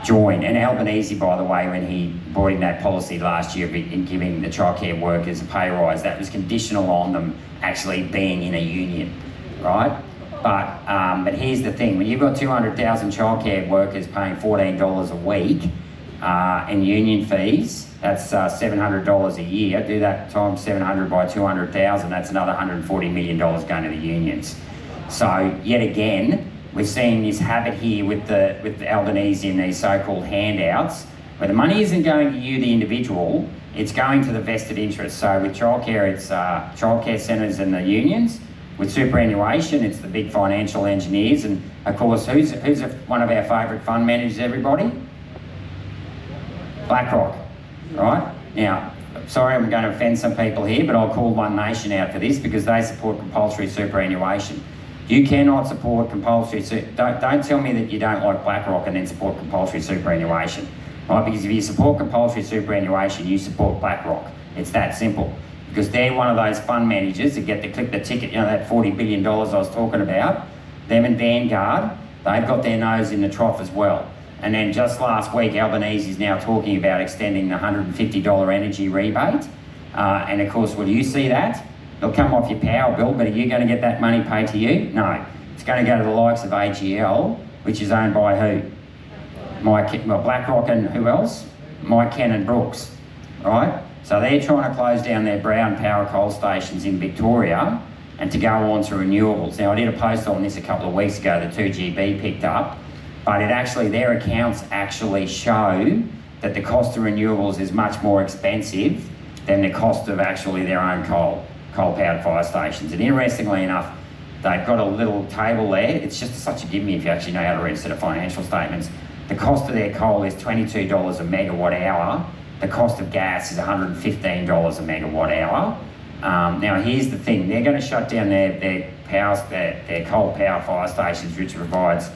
join. And Albanese, by the way, when he brought in that policy last year in giving the childcare workers a pay rise, that was conditional on them actually being in a union, right? But here's the thing, when you've got 200,000 childcare workers paying $14 a week in union fees, that's $700 a year. Do that times 700 by 200,000, that's another $140 million going to the unions. So yet again, we're seeing this habit here with the Albanese and these so-called handouts, where the money isn't going to you, the individual, it's going to the vested interests. So with childcare, it's childcare centres and the unions. With superannuation, it's the big financial engineers. And of course, who's one of our favourite fund managers, everybody? BlackRock, right? Now, sorry, I'm going to offend some people here, but I'll call One Nation out for this because they support compulsory superannuation. You cannot support compulsory, don't tell me that you don't like BlackRock and then support compulsory superannuation, right? Because if you support compulsory superannuation, you support BlackRock. It's that simple. Because they're one of those fund managers that get to clip the ticket, that $40 billion I was talking about. Them and Vanguard, they've got their nose in the trough as well. And then just last week, Albanese is now talking about extending the $150 energy rebate. And of course, will you see that? It'll come off your power bill, but are you going to get that money paid to you? No. It's going to go to the likes of AGL, which is owned by who? BlackRock and who else? Mike Cannon Brooks, right? So they're trying to close down their brown power coal stations in Victoria and to go on to renewables. Now, I did a post on this a couple of weeks ago that 2GB picked up, but their accounts actually show that the cost of renewables is much more expensive than the cost of actually their own coal-powered fire stations. And interestingly enough, they've got a little table there. It's just such a gimme if you actually know how to read a set of financial statements. The cost of their coal is $22 a megawatt hour. The cost of gas is $115 a megawatt hour. Now here's the thing, they're going to shut down their coal power fire stations, which provides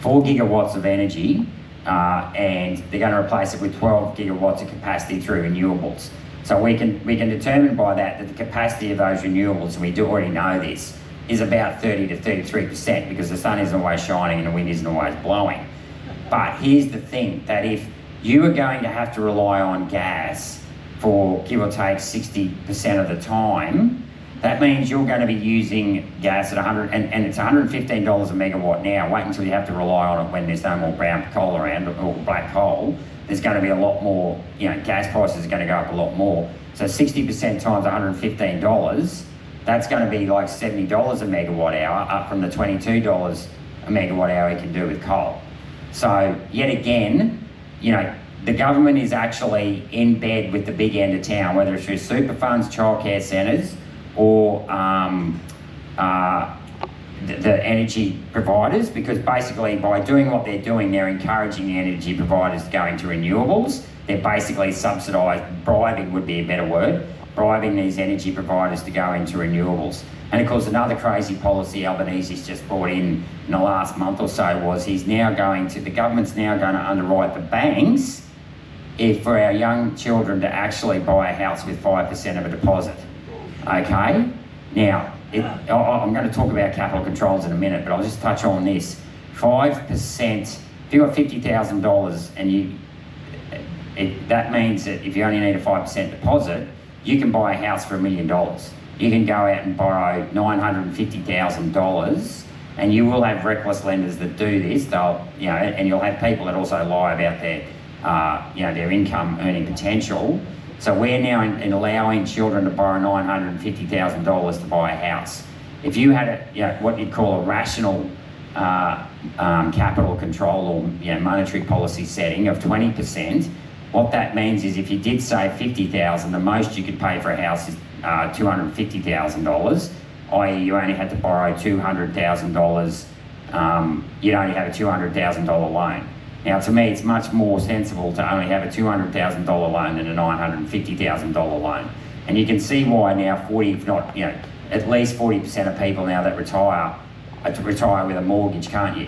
4 gigawatts of energy, and they're going to replace it with 12 gigawatts of capacity through renewables. So we can determine by that the capacity of those renewables, and we do already know this, is about 30 to 33% because the sun isn't always shining and the wind isn't always blowing. But here's the thing, that if you are going to have to rely on gas for give or take 60% of the time, that means you're going to be using gas at and it's $115 a megawatt now. Wait until you have to rely on it when there's no more brown coal around or black coal. There's going to be a lot more, gas prices are going to go up a lot more. So 60% times $115, that's going to be like $70 a megawatt hour, up from the $22 a megawatt hour you can do with coal. So yet again, the government is actually in bed with the big end of town, whether it's through super funds, childcare centres, or the energy providers, because basically by doing what they're doing, they're encouraging the energy providers to go into renewables. They're basically subsidised, bribing would be a better word, bribing these energy providers to go into renewables. And of course, another crazy policy Albanese's just brought in the last month or so was the government's now going to underwrite the banks for our young children to actually buy a house with 5% of a deposit. Okay? Now, I'm going to talk about capital controls in a minute, but I'll just touch on this. 5%, if you've got $50,000 and that means that if you only need a 5% deposit, you can buy a house for $1 million. You can go out and borrow $950,000, and you will have reckless lenders that do this. And you'll have people that also lie about their income earning potential. So we're now in allowing children to borrow $950,000 to buy a house. If you had what you'd call a rational capital control or monetary policy setting of 20%, what that means is if you did save $50,000, the most you could pay for a house is $250,000, i.e. you only had to borrow $200,000, you'd only have a $200,000 loan. Now, to me, it's much more sensible to only have a $200,000 loan than a $950,000 loan. And you can see why now at least 40% of people now that retire with a mortgage, can't you?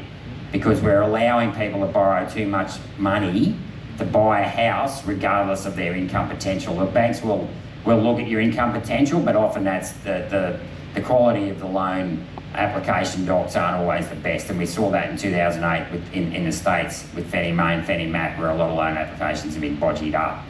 Because we're allowing people to borrow too much money to buy a house regardless of their income potential. The banks will look at your income potential, but often that's the quality of the loan application docs aren't always the best, and we saw that in 2008 in the States with Fannie Mae and Fannie Mac, where a lot of loan applications have been bodged up.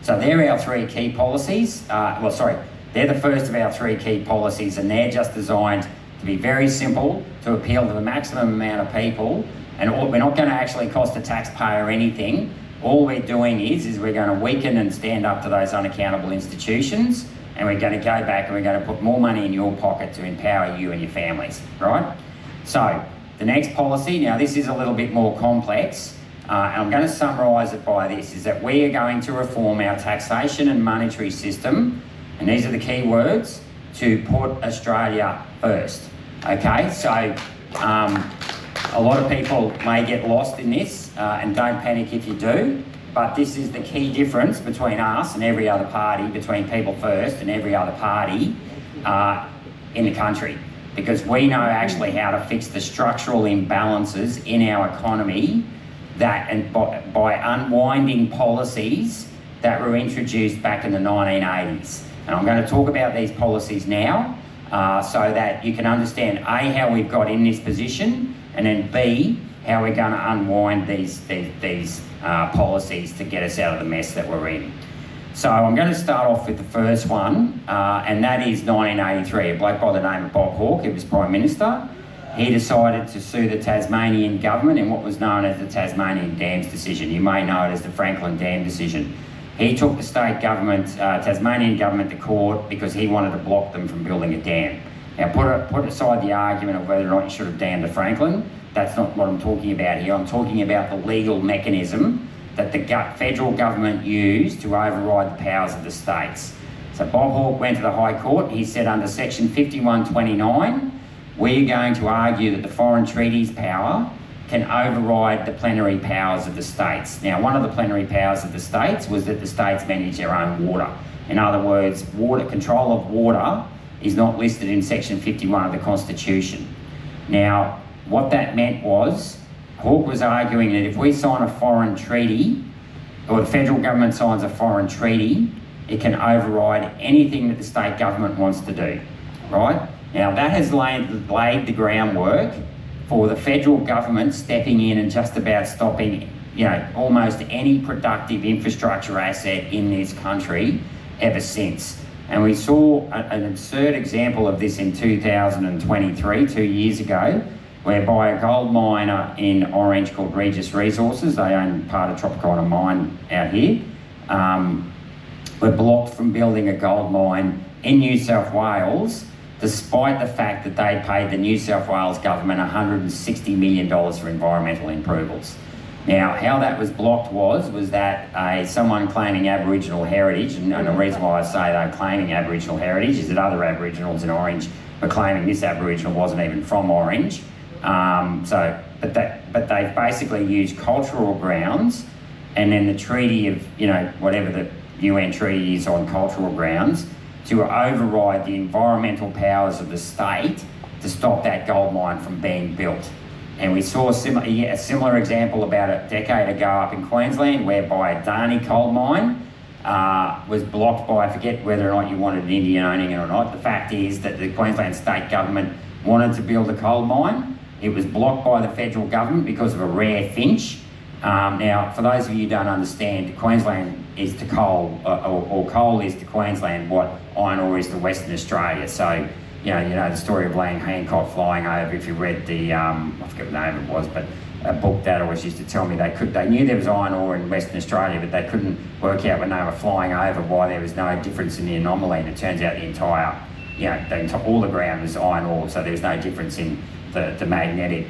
So they're our 3 key policies. They're the first of our 3 key policies, and they're just designed to be very simple, to appeal to the maximum amount of people, and we're not going to actually cost the taxpayer anything. All we're doing is we're going to weaken and stand up to those unaccountable institutions, and we're going to go back and we're going to put more money in your pocket to empower you and your families, right? So the next policy, now this is a little bit more complex, and I'm going to summarise it by this, is that we are going to reform our taxation and monetary system, and these are the key words, to put Australia first, okay? So a lot of people may get lost in this, and don't panic if you do, but this is the key difference between us and every other party, between People First and every other party in the country. Because we know actually how to fix the structural imbalances in our economy by unwinding policies that were introduced back in the 1980s. And I'm going to talk about these policies now so that you can understand A, how we've got in this position, and then B, how we're going to unwind these policies to get us out of the mess that we're in. So I'm going to start off with the first one, and that is 1983. A bloke by the name of Bob Hawke, who was Prime Minister, he decided to sue the Tasmanian government in what was known as the Tasmanian Dams decision. You may know it as the Franklin Dam decision. He took the state government, Tasmanian government to court because he wanted to block them from building a dam. Now put aside the argument of whether or not you should have dammed the Franklin. That's not what I'm talking about here. I'm talking about the legal mechanism that the federal government used to override the powers of the states. So Bob Hawke went to the High Court. He said under section 5129, we're going to argue that the foreign treaties power can override the plenary powers of the states. Now, one of the plenary powers of the states was that the states manage their own water. In other words, water control of water is not listed in section 51 of the Constitution. Now, what that meant was, Hawke was arguing that if we sign a foreign treaty, or the federal government signs a foreign treaty, it can override anything that the state government wants to do, right? Now, that has laid the groundwork for the federal government stepping in and just about stopping, almost any productive infrastructure asset in this country ever since. And we saw an absurd example of this in 2023, 2 years ago, whereby a gold miner in Orange called Regis Resources, they own part of Tropicana Mine out here, were blocked from building a gold mine in New South Wales, despite the fact that they paid the New South Wales government $160 million for environmental approvals. Now, how that was blocked was that someone claiming Aboriginal heritage, and the reason why I say they're claiming Aboriginal heritage is that other Aboriginals in Orange were claiming this Aboriginal wasn't even from Orange. But they've basically used cultural grounds, and then the treaty of, whatever the UN treaty is on cultural grounds, to override the environmental powers of the state to stop that gold mine from being built. And we saw a similar example about a decade ago up in Queensland, whereby a Darney coal mine was blocked by, I forget whether or not you wanted an Indian owning it or not. The fact is that the Queensland state government wanted to build a coal mine. It was blocked by the federal government because of a rare finch. Now, for those of you who don't understand, Queensland is to coal, or coal is to Queensland what iron ore is to Western Australia. So, you know the story of Lang Hancock flying over. If you read the, I forget what the name it was, but a book that always used to tell me they knew there was iron ore in Western Australia, but they couldn't work out when they were flying over why there was no difference in the anomaly. And it turns out the entire, all the ground was iron ore, so there was no difference in the magnetic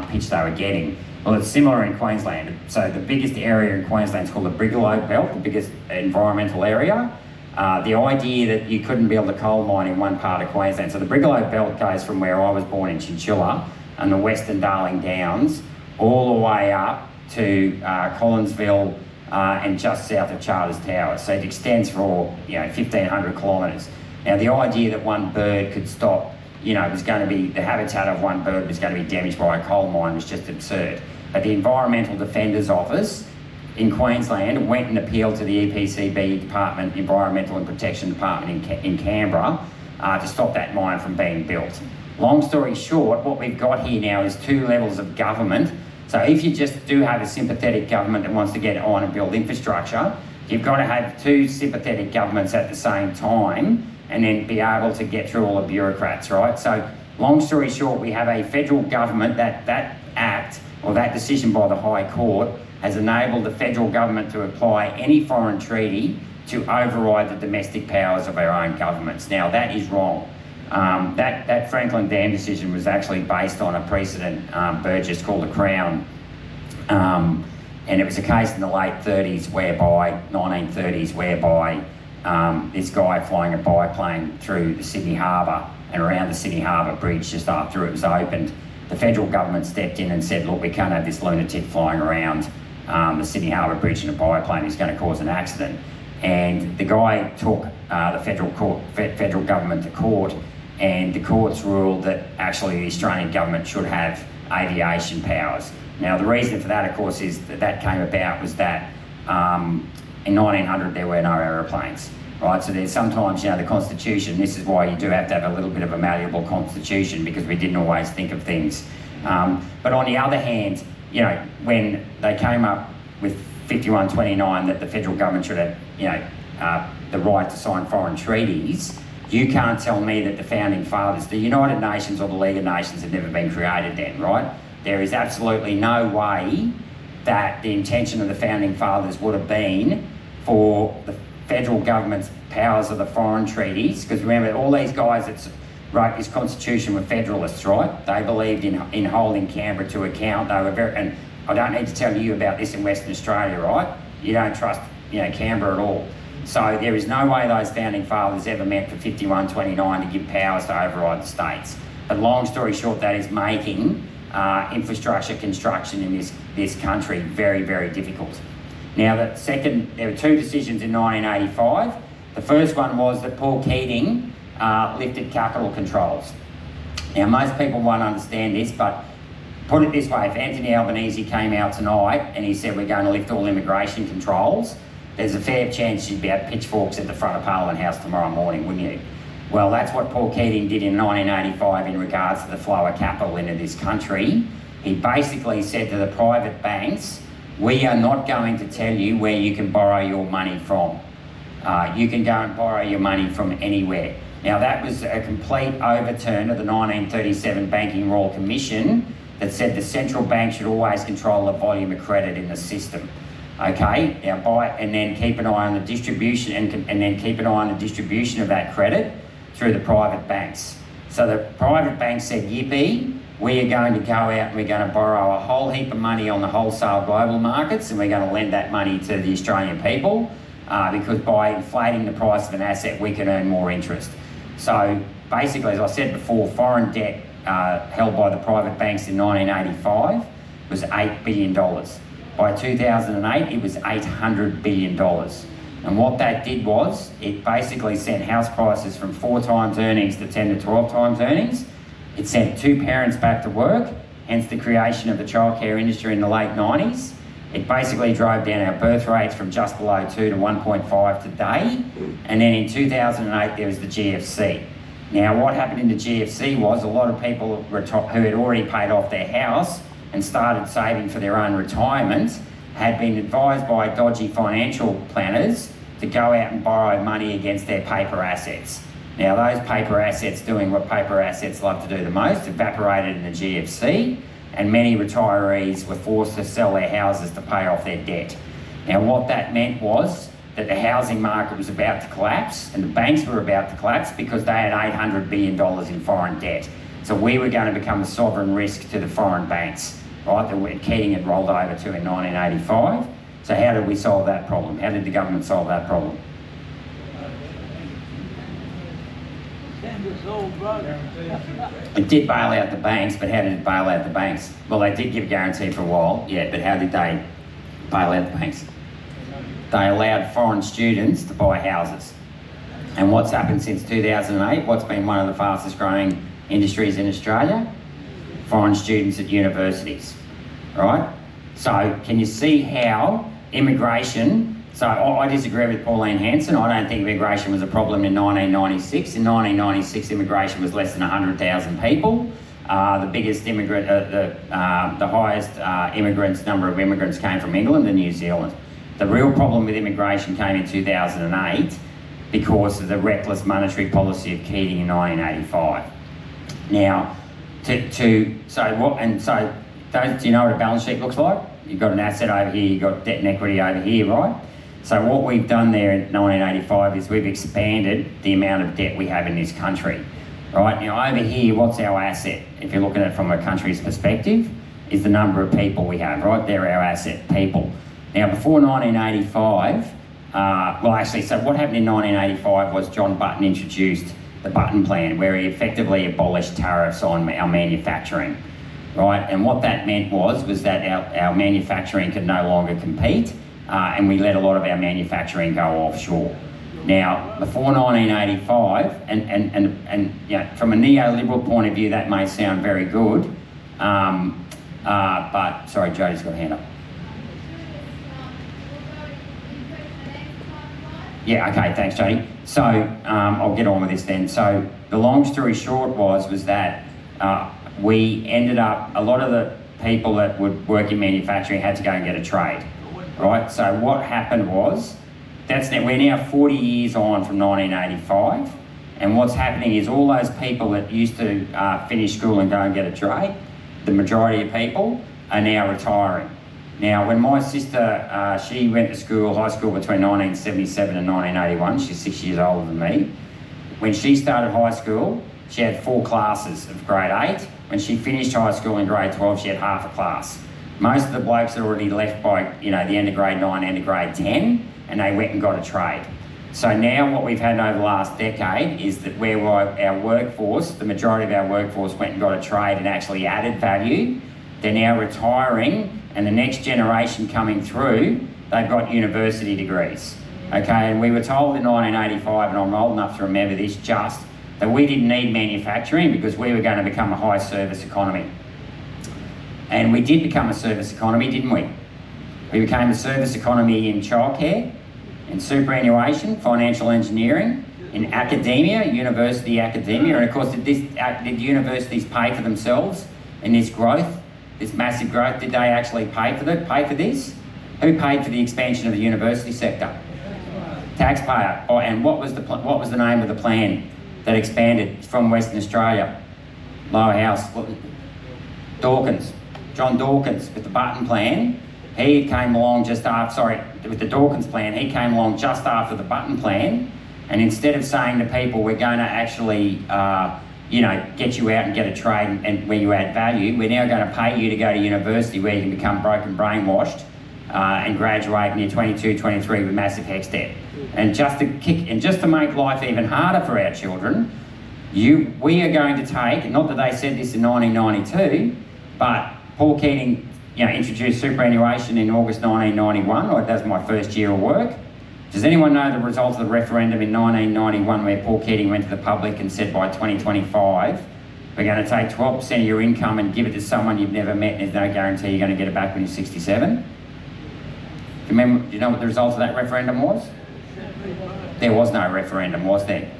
pitch they were getting. Well, it's similar in Queensland. So the biggest area in Queensland is called the Brigalow Belt, the biggest environmental area. The idea that you couldn't build a coal mine in one part of Queensland. So the Brigalow Belt goes from where I was born in Chinchilla and the Western Darling Downs all the way up to Collinsville and just south of Charters Towers. So it extends for 1,500 kilometres. Now the idea that one bird could stop, was going to be, the habitat of one bird was going to be damaged by a coal mine was just absurd. But the Environmental Defenders Office in Queensland went and appealed to the EPCB Department, Environmental and Protection Department in Canberra to stop that mine from being built. Long story short, what we've got here now is two levels of government. So if you just do have a sympathetic government that wants to get on and build infrastructure, you've got to have two sympathetic governments at the same time and then be able to get through all the bureaucrats, right? So long story short, we have a federal government that act, or that decision by the High Court, has enabled the federal government to apply any foreign treaty to override the domestic powers of our own governments. Now, that is wrong. That Franklin Dam decision was actually based on a precedent Burgess called the Crown. And it was a case in the late 1930s, whereby this guy flying a biplane through the Sydney Harbour and around the Sydney Harbour Bridge just after it was opened, the federal government stepped in and said, look, we can't have this lunatic flying around the Sydney Harbour Bridge in a biplane. He's going to cause an accident. And the guy took the federal government to court, and the courts ruled that actually the Australian government should have aviation powers. Now, the reason for that, of course, is that came about was that in 1900 there were no aeroplanes, right? So there's sometimes, the Constitution, this is why you do have to have a little bit of a malleable Constitution, because we didn't always think of things. But on the other hand, when they came up with 5129 that the federal government should have, the right to sign foreign treaties, you can't tell me that the founding fathers, the United Nations or the League of Nations had never been created then, right? There is absolutely no way that the intention of the founding fathers would have been for the federal government's powers of the foreign treaties, because remember, all these guys that wrote this constitution were federalists, right? They believed in holding Canberra to account. They were very, and I don't need to tell you about this in Western Australia, right? You don't trust, Canberra at all. So there is no way those founding fathers ever meant for 5129 to give powers to override the states. But long story short, that is making infrastructure construction in this country very, very difficult. Now, there were two decisions in 1985. The first one was that Paul Keating lifted capital controls. Now, most people won't understand this, but put it this way, if Anthony Albanese came out tonight and he said we're going to lift all immigration controls, there's a fair chance you'd be at pitchforks at the front of Parliament House tomorrow morning, wouldn't you? Well, that's what Paul Keating did in 1985 in regards to the flow of capital into this country. He basically said to the private banks, we are not going to tell you where you can borrow your money from. You can go and borrow your money from anywhere. Now, that was a complete overturn of the 1937 Banking Royal Commission that said the central bank should always control the volume of credit in the system. Okay, now and then keep an eye on the distribution and then keep an eye on the distribution of that credit through the private banks. So the private banks said, yippee, we are going to go out and we're going to borrow a whole heap of money on the wholesale global markets, and we're going to lend that money to the Australian people because by inflating the price of an asset, we can earn more interest. So basically, as I said before, foreign debt held by the private banks in 1985 was $8 billion. By 2008, it was $800 billion. And what that did was, it basically sent house prices from 4 times earnings to 10 to 12 times earnings. It sent 2 parents back to work, hence the creation of the childcare industry in the late 90s. It basically drove down our birth rates from just below 2 to 1.5 today. And then in 2008, there was the GFC. Now, what happened in the GFC was a lot of people who had already paid off their house and started saving for their own retirement had been advised by dodgy financial planners to go out and borrow money against their paper assets. Now, those paper assets doing what paper assets love to do the most, evaporated in the GFC, and many retirees were forced to sell their houses to pay off their debt. Now, what that meant was that the housing market was about to collapse and the banks were about to collapse because they had $800 billion in foreign debt. So we were going to become a sovereign risk to the foreign banks, right, that Keating had rolled over to in 1985. So how did we solve that problem? How did the government solve that problem? It did bail out the banks, but how did it bail out the banks? Well, they did give a guarantee for a while, yeah, but how did they bail out the banks? They allowed foreign students to buy houses. And what's happened since 2008? What's been one of the fastest growing industries in Australia? Foreign students at universities, right? So can you see how immigration, so I disagree with Pauline Hanson. I don't think immigration was a problem in 1996. In 1996, immigration was less than 100,000 people. The biggest immigrant, the highest number of immigrants came from England and New Zealand. The real problem with immigration came in 2008 because of the reckless monetary policy of Keating in 1985. Now, do you know what a balance sheet looks like? You've got an asset over here, you've got debt and equity over here, right? So what we've done there in 1985 is we've expanded the amount of debt we have in this country, right? Now over here, what's our asset? If you're looking at it from a country's perspective, is the number of people we have, right? They're our asset, people. Now before 1985, so what happened in 1985 was John Button introduced the Button Plan, where he effectively abolished tariffs on our manufacturing, right? And what that meant was that our manufacturing could no longer compete, and we let a lot of our manufacturing go offshore. Now, before 1985, and you know, from a neoliberal point of view, that may sound very good, but sorry, Jody's got a hand up. Yeah, okay, thanks, Jody. So I'll get on with this then. So the long story short was that we ended up, a lot of the people that would work in manufacturing had to go and get a trade, right? So what happened was, we're now 40 years on from 1985, and what's happening is all those people that used to finish school and go and get a trade, the majority of people are now retiring. Now, when my sister, she went to school, high school between 1977 and 1981, she's 6 years older than me. When she started high school, she had 4 classes of grade 8. When she finished high school in grade 12, she had half a class. Most of the blokes had already left by, the end of grade 9, end of grade 10, and they went and got a trade. So now what we've had over the last decade is that where our workforce, the majority of our workforce went and got a trade and actually added value, they're now retiring, and the next generation coming through, they've got university degrees. Okay, and we were told in 1985, and I'm old enough to remember this, that we didn't need manufacturing because we were going to become a high service economy. And we did become a service economy, didn't we? We became a service economy in childcare, in superannuation, financial engineering, in academia, university academia, and of course did universities pay for themselves in this growth, this massive growth? Did they actually pay for this? Who paid for the expansion of the university sector? Taxpayer. Oh, and what was the name of the plan that expanded from Western Australia? Lower House. Dawkins. John Dawkins with the Button plan. He came along with the Dawkins plan, he came along just after the Button plan, and instead of saying to people, we're going to actually, get you out and get a trade and where you add value, we're now going to pay you to go to university where you can become broken brainwashed and graduate when you're 22, 23 with massive HECS debt. And just to make life even harder for our children, we are going to take, not that they said this in 1992, but Paul Keating introduced superannuation in August 1991, or that was my first year of work. Does anyone know the results of the referendum in 1991 where Paul Keating went to the public and said by 2025, we're going to take 12% of your income and give it to someone you've never met, and there's no guarantee you're going to get it back when you're 67? Do you know what the result of that referendum was? There was no referendum, was there?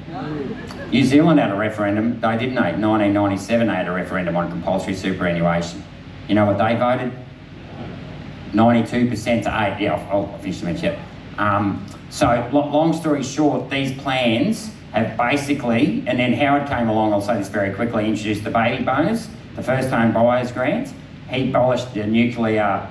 New Zealand had a referendum, they didn't they? In 1997 they had a referendum on compulsory superannuation. You know what they voted? 92% to 8. Yeah, I'll finish the mention. So long story short, these plans have basically, and then Howard came along, I'll say this very quickly, introduced the baby bonus, the first home buyers grant. He abolished the nuclear,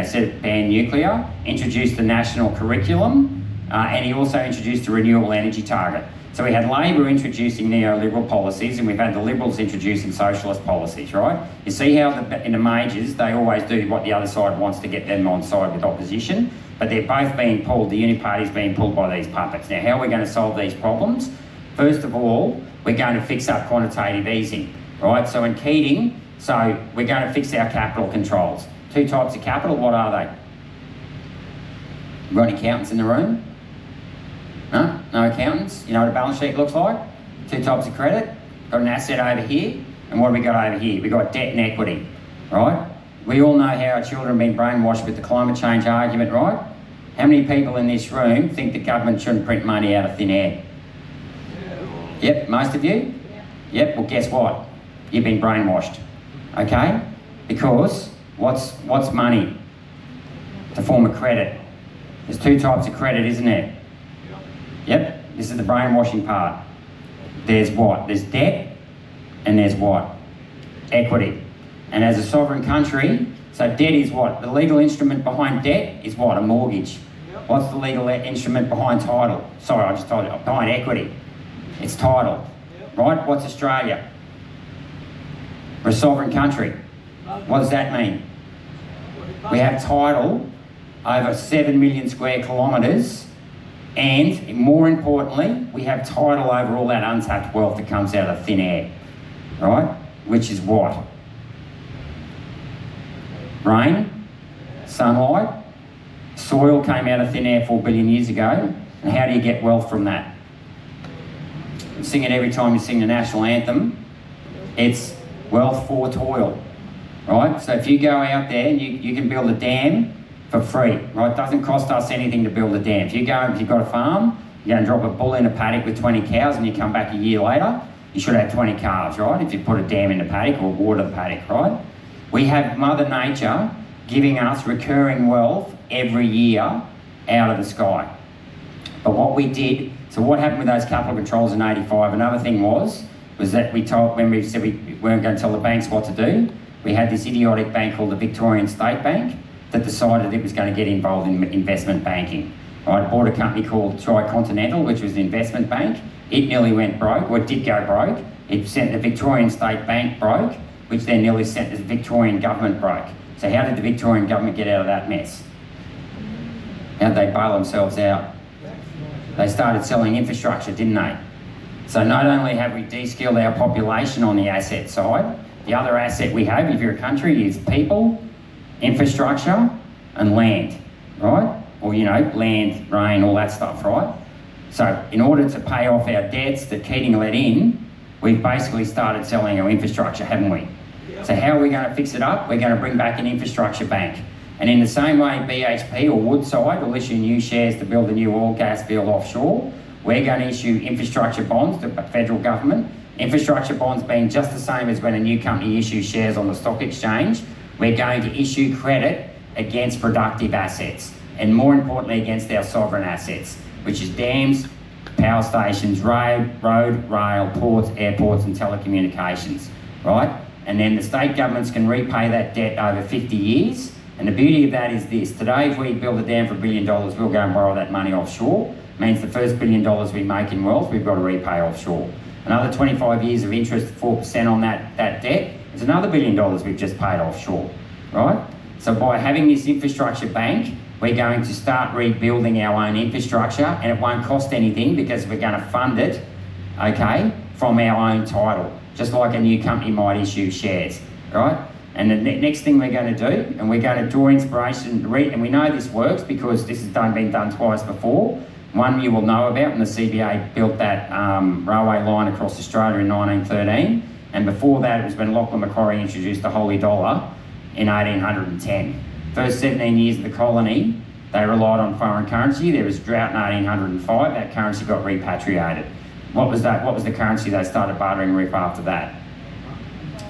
said ban nuclear, introduced the national curriculum, and he also introduced the renewable energy target. So we had Labor introducing neoliberal policies, and we've had the Liberals introducing socialist policies, right? You see how in the majors, they always do what the other side wants to get them on side with opposition, but they're both being pulled, the uni party's being pulled by these puppets. Now, how are we going to solve these problems? First of all, we're going to fix up quantitative easing, right? So in Keating, we're going to fix our capital controls. 2 types of capital, what are they? Got any accountants in the room? No? No accountants? You know what a balance sheet looks like? 2 types of credit. Got an asset over here, and what have we got over here? We've got debt and equity, right? We all know how our children have been brainwashed with the climate change argument, right? How many people in this room think the government shouldn't print money out of thin air? Yep, most of you? Yep, well guess what? You've been brainwashed, okay? Because what's money? It's a form of credit. There's 2 types of credit, isn't there? Yep, this is the brainwashing part. There's what? There's debt, and there's what? Equity. And as a sovereign country, so debt is what? The legal instrument behind debt is what? A mortgage. What's the legal instrument behind title? Sorry, I just told you, behind equity. It's title, right? What's Australia? We're a sovereign country. What does that mean? We have title over 7 million square kilometres, and more importantly, we have title over all that untapped wealth that comes out of thin air, right? Which is what? Rain, sunlight, soil came out of thin air 4 billion years ago, and how do you get wealth from that? You sing it every time you sing the national anthem. It's wealth for toil, right? So if you go out there and you can build a dam for free, right? It doesn't cost us anything to build a dam. If you've got a farm, you go and drop a bull in a paddock with 20 cows and you come back a year later, you should have 20 calves, right? If you put a dam in the paddock or water the paddock, right? We have Mother Nature giving us recurring wealth every year out of the sky. But what we did, so what happened with those capital controls in 85, another thing was that when we said we weren't going to tell the banks what to do, we had this idiotic bank called the Victorian State Bank that decided it was going to get involved in investment banking. I bought a company called Tricontinental, which was an investment bank. It nearly went broke, or it did go broke. It sent the Victorian State Bank broke, which then nearly sent the Victorian government broke. So how did the Victorian government get out of that mess? How did they bail themselves out? They started selling infrastructure, didn't they? So not only have we de-skilled our population on the asset side, the other asset we have, if you're a country, is people, infrastructure, and land, right? Or, you know, land, rain, all that stuff, right? So in order to pay off our debts that Keating let in, we've basically started selling our infrastructure, haven't we? So how are we going to fix it up? We're going to bring back an infrastructure bank. And in the same way BHP or Woodside will issue new shares to build a new oil gas field offshore, we're going to issue infrastructure bonds to the federal government. Infrastructure bonds being just the same as when a new company issues shares on the stock exchange. We're going to issue credit against productive assets, and more importantly against our sovereign assets, which is dams, power stations, road, rail, ports, airports and telecommunications, right? And then the state governments can repay that debt over 50 years. And the beauty of that is this: today if we build a dam for $1 billion, we'll go and borrow that money offshore. It means the first $1 billion we make in wealth, we've got to repay offshore. Another 25 years of interest, 4% on that debt, it's another $1 billion we've just paid offshore, right? So by having this infrastructure bank, we're going to start rebuilding our own infrastructure, and it won't cost anything because we're going to fund it, okay, from our own title, just like a new company might issue shares, right? And the next thing we're going to do, and we're going to draw inspiration, and we know this works because this has been done twice before. One you will know about when the CBA built that railway line across Australia in 1913, and before that it was when Lachlan Macquarie introduced the holy dollar in 1810. First 17 years of the colony, they relied on foreign currency. There was drought in 1805, that currency got repatriated. What was that? What was the currency they started bartering with after that?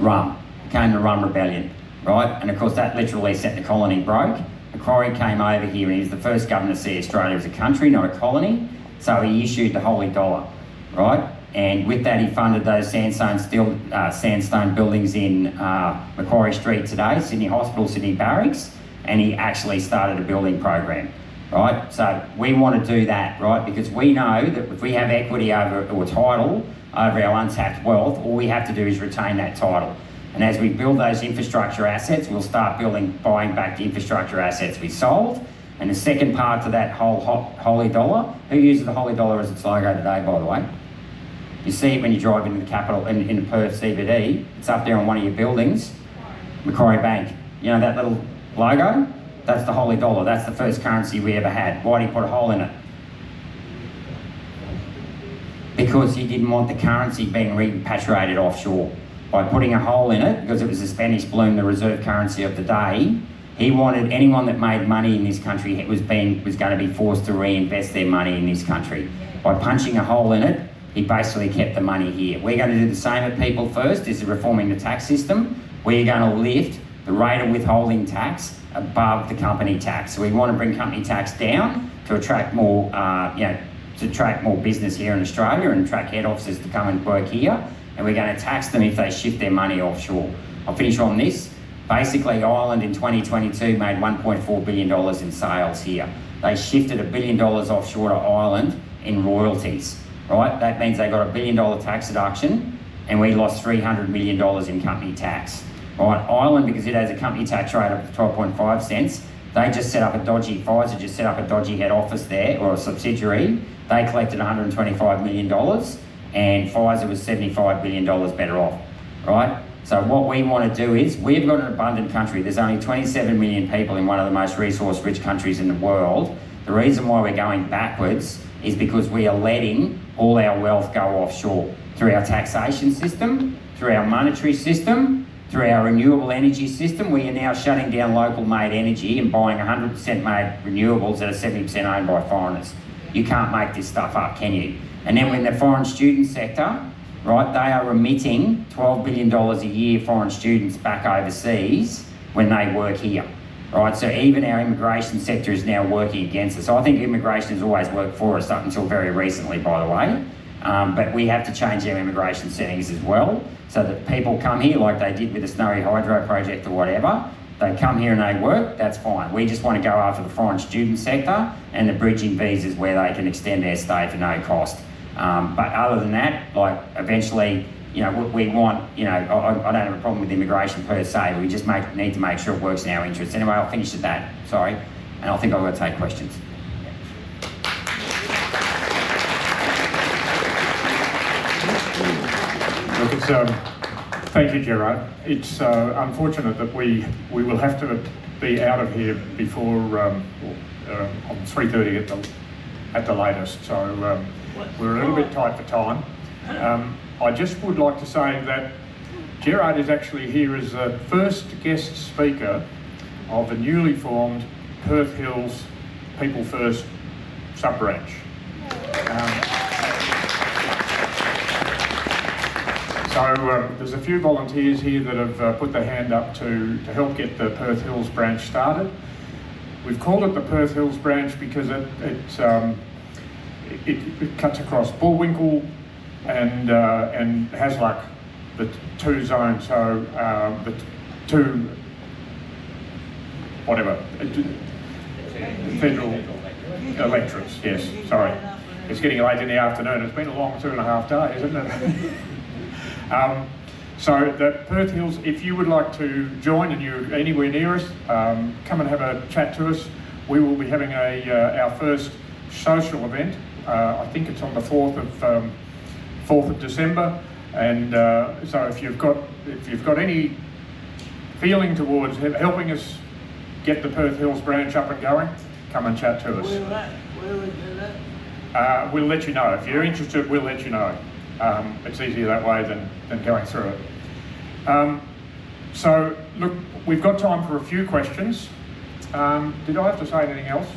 Rum. Came the Rum Rebellion, right? And of course that literally set the colony broke. Macquarie came over here and he was the first governor to see Australia as a country, not a colony. So he issued the holy dollar, right? And with that he funded those sandstone buildings in Macquarie Street today, Sydney Hospital, Sydney Barracks, and he actually started a building program, right? So we want to do that, right? Because we know that if we have equity over, or title over our untapped wealth, all we have to do is retain that title. And as we build those infrastructure assets, we'll start buying back the infrastructure assets we sold. And the second part to that whole holy dollar, who uses the holy dollar as its logo today, by the way? You see it when you drive into the capital, in the Perth CBD, it's up there on one of your buildings, Macquarie Bank. You know that little logo? That's the holy dollar. That's the first currency we ever had. Why did he put a hole in it? Because he didn't want the currency being repatriated offshore. By putting a hole in it, because it was the Spanish bloom, the reserve currency of the day, he wanted anyone that made money in this country was going to be forced to reinvest their money in this country. By punching a hole in it, he basically kept the money here. We're going to do the same at People First. This is reforming the tax system. We're going to lift the rate of withholding tax above the company tax. So we want to bring company tax down to attract more, to attract more business here in Australia and attract head offices to come and work here. And we're going to tax them if they shift their money offshore. I'll finish on this. Basically, Ireland in 2022 made $1.4 billion in sales here. They shifted $1 billion offshore to Ireland in royalties, right? That means they got $1 billion tax deduction and we lost $300 million in company tax, right? Ireland, because it has a company tax rate of 12.5 cents, they just set up a dodgy, Pfizer just set up a dodgy head office there, or a subsidiary. They collected $125 million. And Pfizer was $75 billion better off, right? So what we want to do is, we've got an abundant country. There's only 27 million people in one of the most resource-rich countries in the world. The reason why we're going backwards is because we are letting all our wealth go offshore through our taxation system, through our monetary system, through our renewable energy system. We are now shutting down local-made energy and buying 100% made renewables that are 70% owned by foreigners. You can't make this stuff up, can you? And then when the foreign student sector, right, they are remitting $12 billion a year foreign students back overseas when they work here, right? So even our immigration sector is now working against us. So I think immigration has always worked for us up until very recently, by the way. But we have to change our immigration settings as well, so that people come here like they did with the Snowy Hydro project or whatever, They come here and they work, that's fine. We just want to go after the foreign student sector and the bridging visas where they can extend their stay for no cost. But other than that, like eventually, you know, we want, you know, I don't have a problem with immigration per se, we just need to make sure it works in our interests. Anyway, I'll finish at that, sorry, and I think I've got to take questions. Look, it's, thank you, Gerard. It's unfortunate that we will have to be out of here before on 3:30 at the latest. So we're a little bit tight for time. I just would like to say that Gerard is actually here as the first guest speaker of the newly formed Perth Hills People First sub-branch. So there's a few volunteers here that have put their hand up to help get the Perth Hills branch started. We've called it the Perth Hills branch because it cuts across Bullwinkle and has like the two zones. So the two federal electorates. Yes, sorry. It's getting late in the afternoon. It's been a long 2.5 days, isn't it? So the Perth Hills, if you would like to join and you're anywhere near us, come and have a chat to us. We will be having our first social event. I think it's on the 4th of December. And so if you've got any feeling towards helping us get the Perth Hills branch up and going, come and chat to us. Where is it? We'll let you know. If you're interested, we'll let you know. It's easier that way than going through it. So, look, we've got time for a few questions. Did I have to say anything else?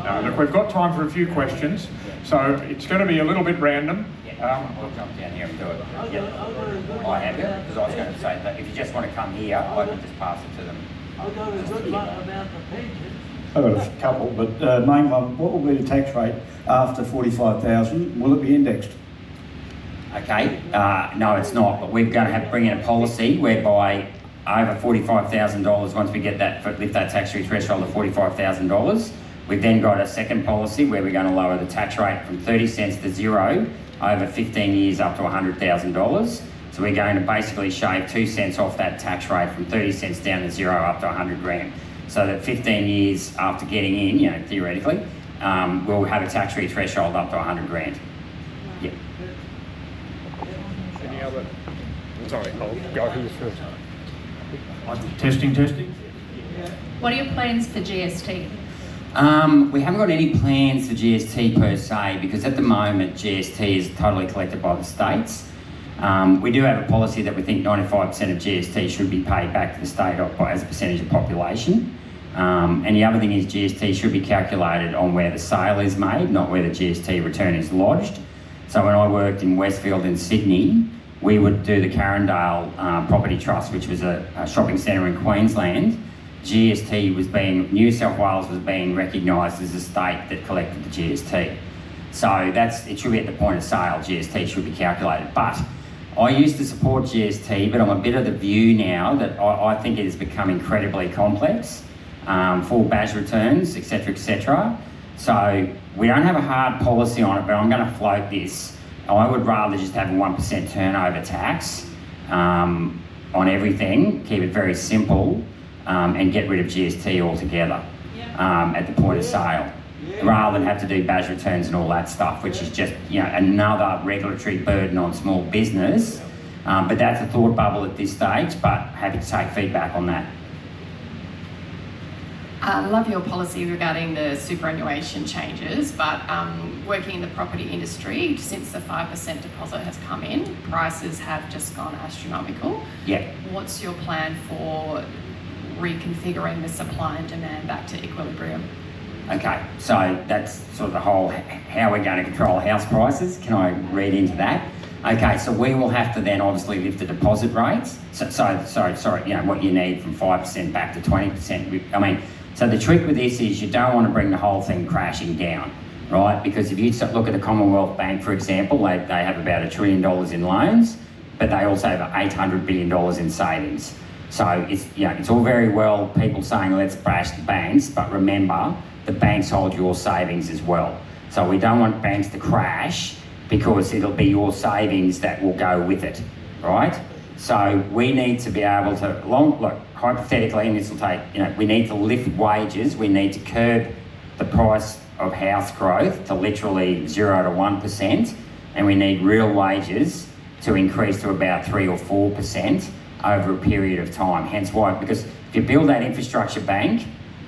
No, look, we've got time for a few questions. So it's going to be a little bit random. We'll jump down here and do it. Yep. I have it, because I was going to say that if you just want to come here, I can just pass it to them. I've got a good one about the pension. I've got a couple, but main one, what will be the tax rate after 45,000? Will it be indexed? Okay, no it's not, but we're going to bring in a policy whereby over $45,000, once we get lift that tax-free threshold of $45,000, we've then got a second policy where we're going to lower the tax rate from 30 cents to zero over 15 years up to $100,000. So we're going to basically shave 2 cents off that tax rate from 30 cents down to zero up to 100 grand. So that 15 years after getting in, you know, theoretically, we'll have a tax-free threshold up to 100 grand. Yep. Any other? Sorry, I'll go who's first. Testing. What are your plans for GST? We haven't got any plans for GST per se, because at the moment GST is totally collected by the states. We do have a policy that we think 95% of GST should be paid back to the state as a percentage of population. And the other thing is GST should be calculated on where the sale is made, not where the GST return is lodged. So when I worked in Westfield in Sydney, we would do the Carindale Property Trust, which was a shopping centre in Queensland. New South Wales was being recognised as a state that collected the GST. So it should be at the point of sale, GST should be calculated. But I used to support GST, but I'm a bit of the view now that I think it has become incredibly complex, full badge returns, etc. So we don't have a hard policy on it, but I'm going to float this. I would rather just have a 1% turnover tax on everything, keep it very simple, and get rid of GST altogether at the point of sale, rather than have to do badge returns and all that stuff, which is just, you know, another regulatory burden on small business. But that's a thought bubble at this stage, but happy to take feedback on that. I love your policy regarding the superannuation changes, but working in the property industry, since the 5% deposit has come in, prices have just gone astronomical. Yeah. What's your plan for reconfiguring the supply and demand back to equilibrium? Okay, so that's sort of the whole how we're going to control house prices. Can I read into that? Okay, so we will have to then obviously lift the deposit rates. Sorry, you know, what you need from 5% back to 20%. So the trick with this is you don't want to bring the whole thing crashing down, right? Because if you look at the Commonwealth Bank, for example, they have about $1 trillion in loans, but they also have $800 billion in savings. So it's all very well people saying let's bash the banks, but remember the banks hold your savings as well. So we don't want banks to crash because it'll be your savings that will go with it, right? So we need to be able to, look, hypothetically, and this will take, we need to lift wages, we need to curb the price of house growth to literally 0 to 1%, and we need real wages to increase to about 3 or 4% over a period of time. Hence why, because if you build that infrastructure bank,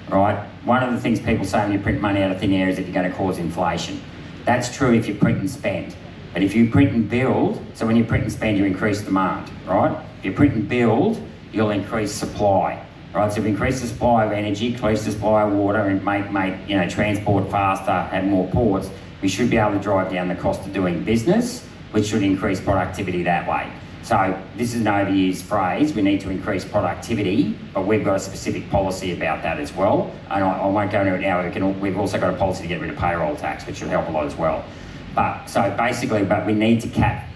right, one of the things people say when you print money out of thin air is that you're going to cause inflation. That's true if you print and spend. But if you print and build, so when you print and spend, you increase demand, right? If you print and build, you'll increase supply, right? So if you increase the supply of energy, increase the supply of water, and make transport faster, have more ports, we should be able to drive down the cost of doing business, which should increase productivity that way. So this is an overused phrase, we need to increase productivity, but we've got a specific policy about that as well. And I won't go into it now, we've also got a policy to get rid of payroll tax, which should help a lot as well. But we need to cap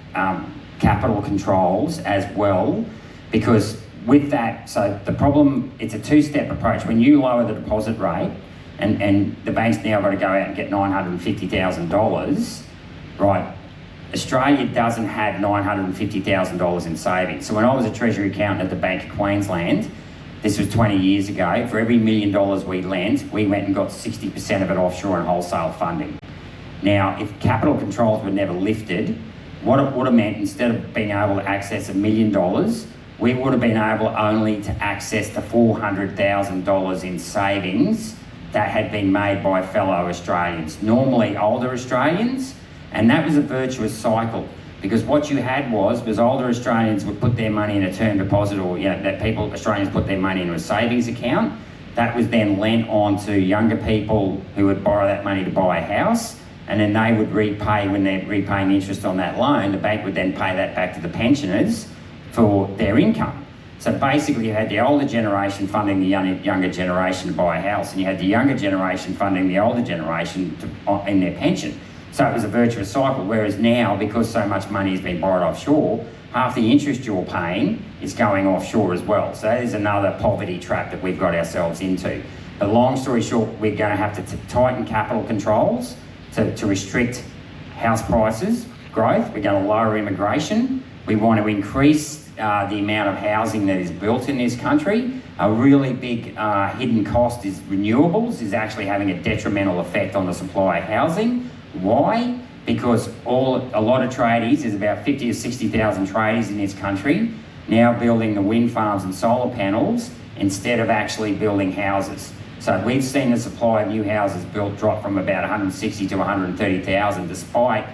capital controls as well, because with that, so the problem, it's a two-step approach. When you lower the deposit rate, and the bank's now got to go out and get $950,000, right? Australia doesn't have $950,000 in savings. So when I was a Treasury accountant at the Bank of Queensland, this was 20 years ago, for every $1 million we lent, we went and got 60% of it offshore and wholesale funding. Now, if capital controls were never lifted, what it would have meant, instead of being able to access $1 million, we would have been able only to access the $400,000 in savings that had been made by fellow Australians, normally older Australians, and that was a virtuous cycle, because what you had was older Australians would put their money in a term deposit, or Australians put their money into a savings account. That was then lent on to younger people who would borrow that money to buy a house, and then they would repay, when they're repaying interest on that loan, the bank would then pay that back to the pensioners for their income. So basically you had the older generation funding the younger generation to buy a house, and you had the younger generation funding the older generation in their pension. So it was a virtuous cycle, whereas now, because so much money has been borrowed offshore, half the interest you're paying is going offshore as well. So that is another poverty trap that we've got ourselves into. But long story short, we're going to have to tighten capital controls to restrict house prices growth. We're going to lower immigration. We want to increase the amount of housing that is built in this country. A really big hidden cost is renewables, is actually having a detrimental effect on the supply of housing. Why? Because a lot of tradies, there's about 50 or 60,000 tradies in this country, now building the wind farms and solar panels instead of actually building houses. So we've seen the supply of new houses built drop from about 160 to 130,000, despite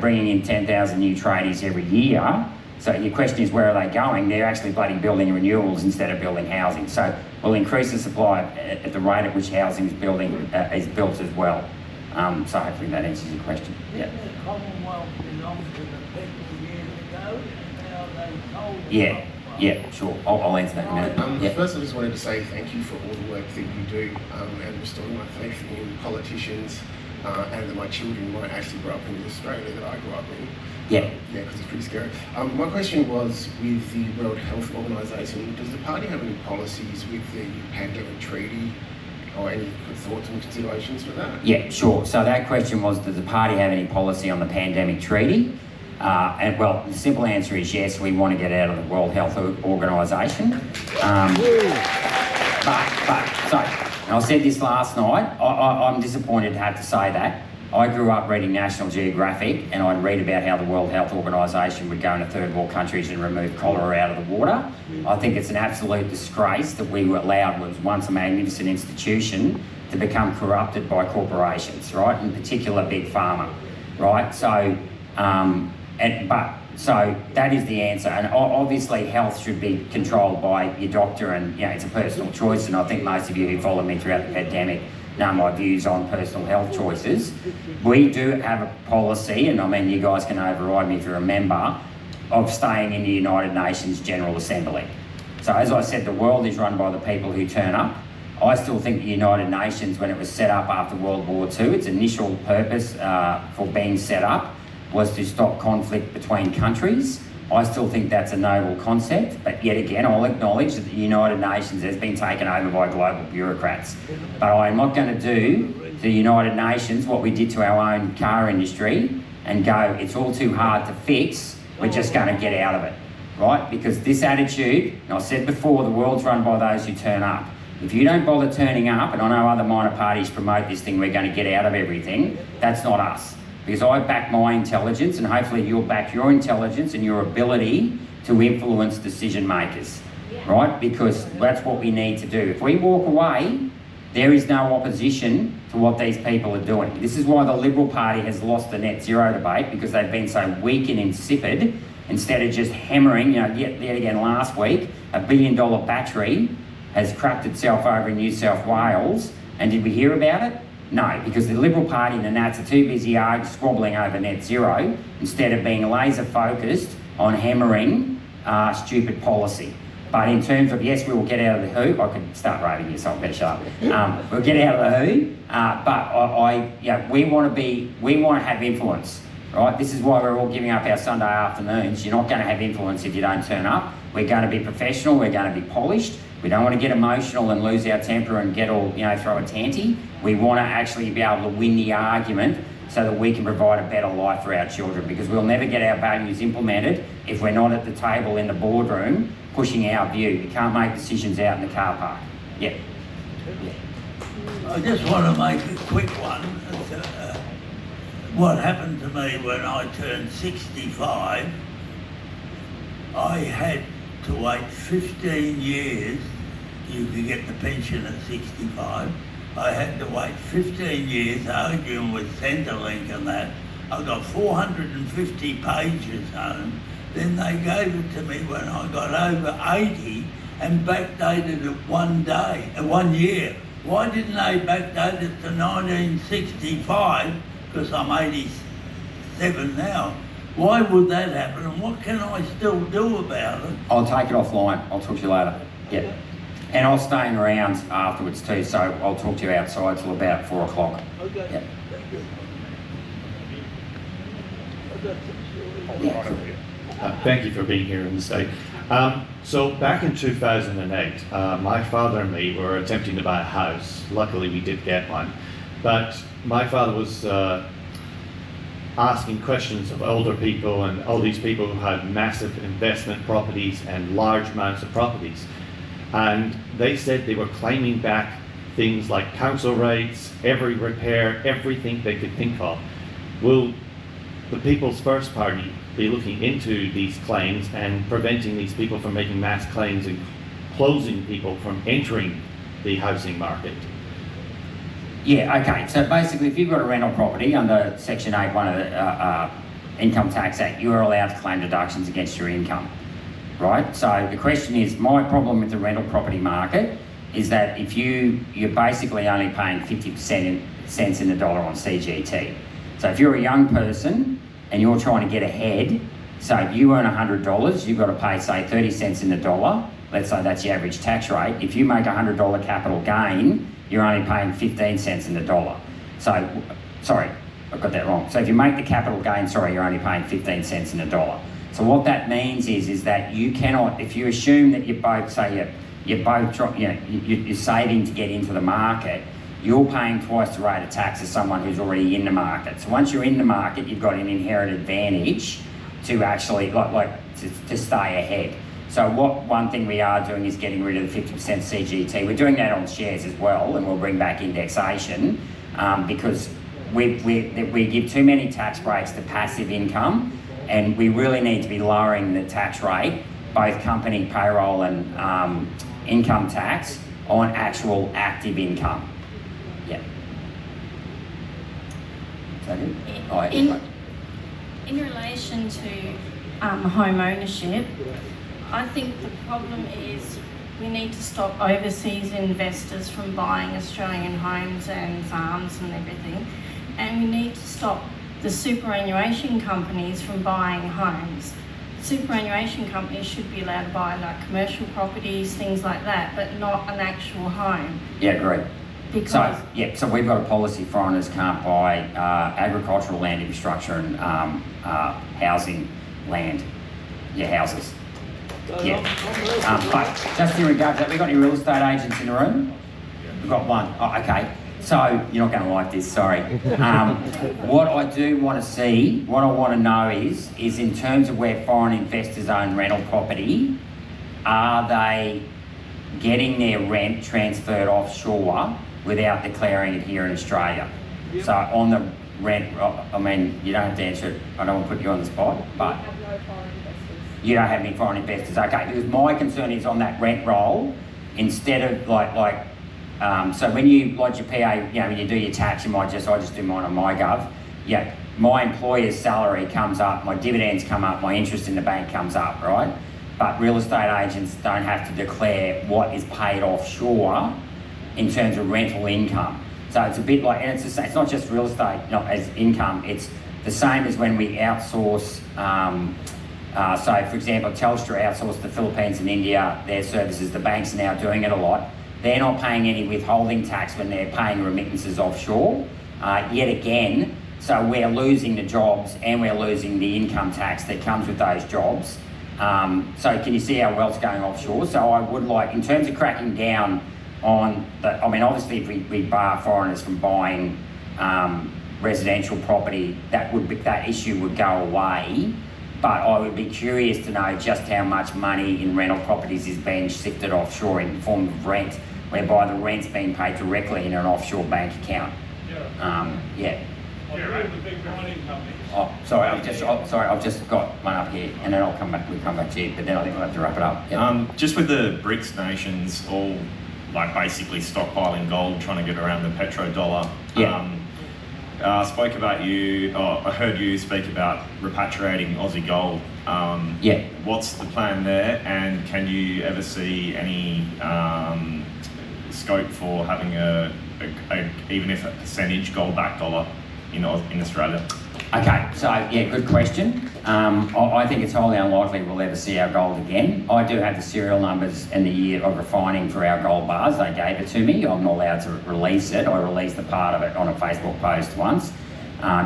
bringing in 10,000 new tradies every year. So your question is, where are they going? They're actually bloody building renewables instead of building housing. So we'll increase the supply at the rate at which housing is built as well. So hopefully that answers your question. Yeah. Didn't the Commonwealth belong to the people years ago, and now they sold it? Yeah, sure. I'll answer that in a minute. First, I just wanted to say thank you for all the work that you do and restoring my faith in politicians, and that my children might actually grow up in the Australia that I grew up in. Yeah, because it's pretty scary. My question was, with the World Health Organization, does the party have any policies with the pandemic treaty, or any thoughts and considerations for that? Yeah, sure. So that question was, does the party have any policy on the pandemic treaty? And well, the simple answer is yes, we want to get out of the World Health Organization. And I said this last night, I'm disappointed to have to say that. I grew up reading National Geographic, and I'd read about how the World Health Organization would go into third world countries and remove cholera out of the water. I think it's an absolute disgrace that we were allowed, what was once a magnificent institution, to become corrupted by corporations, right? In particular, Big Pharma, right? So, so that is the answer. And obviously health should be controlled by your doctor, and it's a personal choice. And I think most of you who followed me throughout the pandemic know my views on personal health choices. We do have a policy, and I mean, you guys can override me if you're a member, of staying in the United Nations General Assembly. So as I said, the world is run by the people who turn up. I still think the United Nations, when it was set up after World War II, its initial purpose for being set up was to stop conflict between countries, I still think that's a noble concept, but yet again, I'll acknowledge that the United Nations has been taken over by global bureaucrats. But I'm not going to do to the United Nations what we did to our own car industry and go, it's all too hard to fix, we're just going to get out of it, right? Because this attitude, and I said before, the world's run by those who turn up. If you don't bother turning up, and I know other minor parties promote this thing, we're going to get out of everything, that's not us. Because I back my intelligence, and hopefully you'll back your intelligence and your ability to influence decision makers, right? Because that's what we need to do. If we walk away, there is no opposition to what these people are doing. This is why the Liberal Party has lost the net zero debate, because they've been so weak and insipid, instead of just hammering, yet again last week, $1 billion battery has crapped itself over in New South Wales, and did we hear about it? No, because the Liberal Party and the Nats are too busy squabbling over net zero instead of being laser focused on hammering stupid policy. But in terms of, yes, we will get out of the who, I could start writing here, so I better shut up. We'll get out of the who, but we want to have influence, right? This is why we're all giving up our Sunday afternoons. You're not going to have influence if you don't turn up. We're going to be professional, we're going to be polished. We don't want to get emotional and lose our temper and get all, throw a tanty. We want to actually be able to win the argument so that we can provide a better life for our children, because we'll never get our values implemented if we're not at the table in the boardroom pushing our view. You can't make decisions out in the car park. Yeah. I just want to make a quick one. What happened to me when I turned 65, I had to wait 15 years. You could get the pension at 65. I had to wait 15 years arguing with Centrelink and that. I got 450 pages home. Then they gave it to me when I got over 80 and backdated it 1 year. Why didn't they backdate it to 1965? Because I'm 87 now. Why would that happen, and what can I still do about it? I'll take it offline. I'll talk to you later. Yeah. And I'll stay around afterwards too, so I'll talk to you outside till about 4 o'clock. Okay, Yeah. Thank you. Thank you for being here in the state. So back in 2008, my father and me were attempting to buy a house. Luckily, we did get one. But my father was asking questions of older people and all these people who had massive investment properties and large amounts of properties. And they said they were claiming back things like council rates, every repair, everything they could think of. Will the People's First Party be looking into these claims and preventing these people from making mass claims and closing people from entering the housing market? Yeah, okay. So basically, if you've got a rental property under Section 8(1) of the Income Tax Act, you are allowed to claim deductions against your income, right? So the question is, my problem with the rental property market is that if you're basically only paying 50% cents in the dollar on CGT. So if you're a young person and you're trying to get ahead, so if you earn $100, you've got to pay, say, 30 cents in the dollar. Let's say that's your average tax rate. If you make a $100 capital gain, you're only paying 15 cents in the dollar. So, sorry, I got that wrong. So if you make the capital gain, you're only paying 15 cents in the dollar. So what that means is that you cannot, if you assume that you're both you're saving to get into the market, you're paying twice the rate of tax as someone who's already in the market. So once you're in the market, you've got an inherent advantage to actually, to stay ahead. So one thing we are doing is getting rid of the 50% CGT. We're doing that on shares as well, and we'll bring back indexation because we give too many tax breaks to passive income, and we really need to be lowering the tax rate, both company payroll and income tax, on actual active income. Yeah. Is that it? In relation to home ownership, I think the problem is we need to stop overseas investors from buying Australian homes and farms and everything, and we need to stop the superannuation companies from buying homes. Superannuation companies should be allowed to buy like commercial properties, things like that, but not an actual home. Yeah, great. Because So we've got a policy: foreigners can't buy agricultural land, infrastructure, and housing land. your houses. Yeah. But just in regards to that, we got any real estate agents in the room? We've got one. Oh, okay. So you're not going to like this. Sorry. What I do want to see, what I want to know is in terms of where foreign investors own rental property, are they getting their rent transferred offshore without declaring it here in Australia? Yep. So on the rent, I mean, you don't have to answer it. I don't want to put you on the spot, but you don't have any foreign investors. Okay, because my concern is on that rent roll, instead of so when you lodge your PA, when you do your tax, I just do mine on MyGov. Yeah, my employer's salary comes up, my dividends come up, my interest in the bank comes up, right? But real estate agents don't have to declare what is paid offshore in terms of rental income. So it's a bit like, and it's not just real estate as income, it's the same as when we outsource, so for example, Telstra outsourced to the Philippines and India their services. The banks are now doing it a lot. They're not paying any withholding tax when they're paying remittances offshore, yet again. So we're losing the jobs and we're losing the income tax that comes with those jobs. So can you see how well it's going offshore? So I would like, in terms of cracking down on the, I mean, obviously if we bar foreigners from buying residential property, that issue would go away. But I would be curious to know just how much money in rental properties is being shifted offshore in the form of rent, whereby the rent's being paid directly in an offshore bank account. Yeah. Oh, sorry, I've just got one up here, and then we'll come back to you, but then I think we'll have to wrap it up. Yeah. Just with the BRICS nations all basically stockpiling gold, trying to get around the petrodollar. Yeah. Spoke about you, I heard you speak about repatriating Aussie gold. Yeah. What's the plan there, and can you ever see any scope for having a even if a percentage gold-backed dollar in Australia? Okay, so yeah, good question. I think it's highly unlikely we'll ever see our gold again. I do have the serial numbers and the year of refining for our gold bars. They gave it to me. I'm not allowed to release it. I released a part of it on a Facebook post once,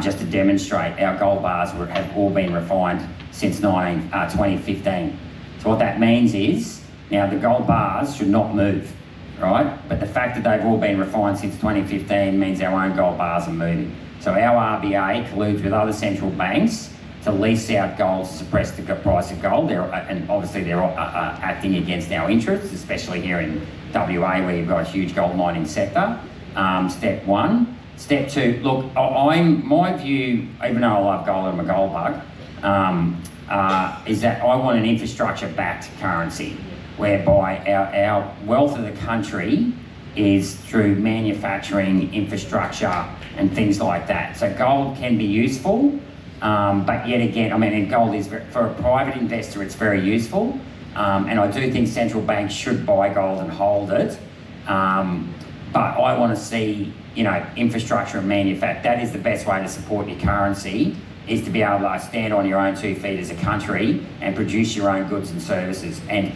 just to demonstrate our gold bars have all been refined since 2015. So what that means is, now the gold bars should not move, right? But the fact that they've all been refined since 2015 means our own gold bars are moving. So our RBA colludes with other central banks to lease out gold to suppress the price of gold. And obviously they're acting against our interests, especially here in WA where you've got a huge gold mining sector. Step one. Step two, look, my view, even though I love gold and I'm a gold bug, is that I want an infrastructure-backed currency whereby our wealth of the country is through manufacturing, infrastructure, and things like that. So gold can be useful, but yet again, I mean, gold is, for a private investor, it's very useful. And I do think central banks should buy gold and hold it. But I want to see, infrastructure and manufacture. That is the best way to support your currency, is to be able to stand on your own 2 feet as a country and produce your own goods and services. And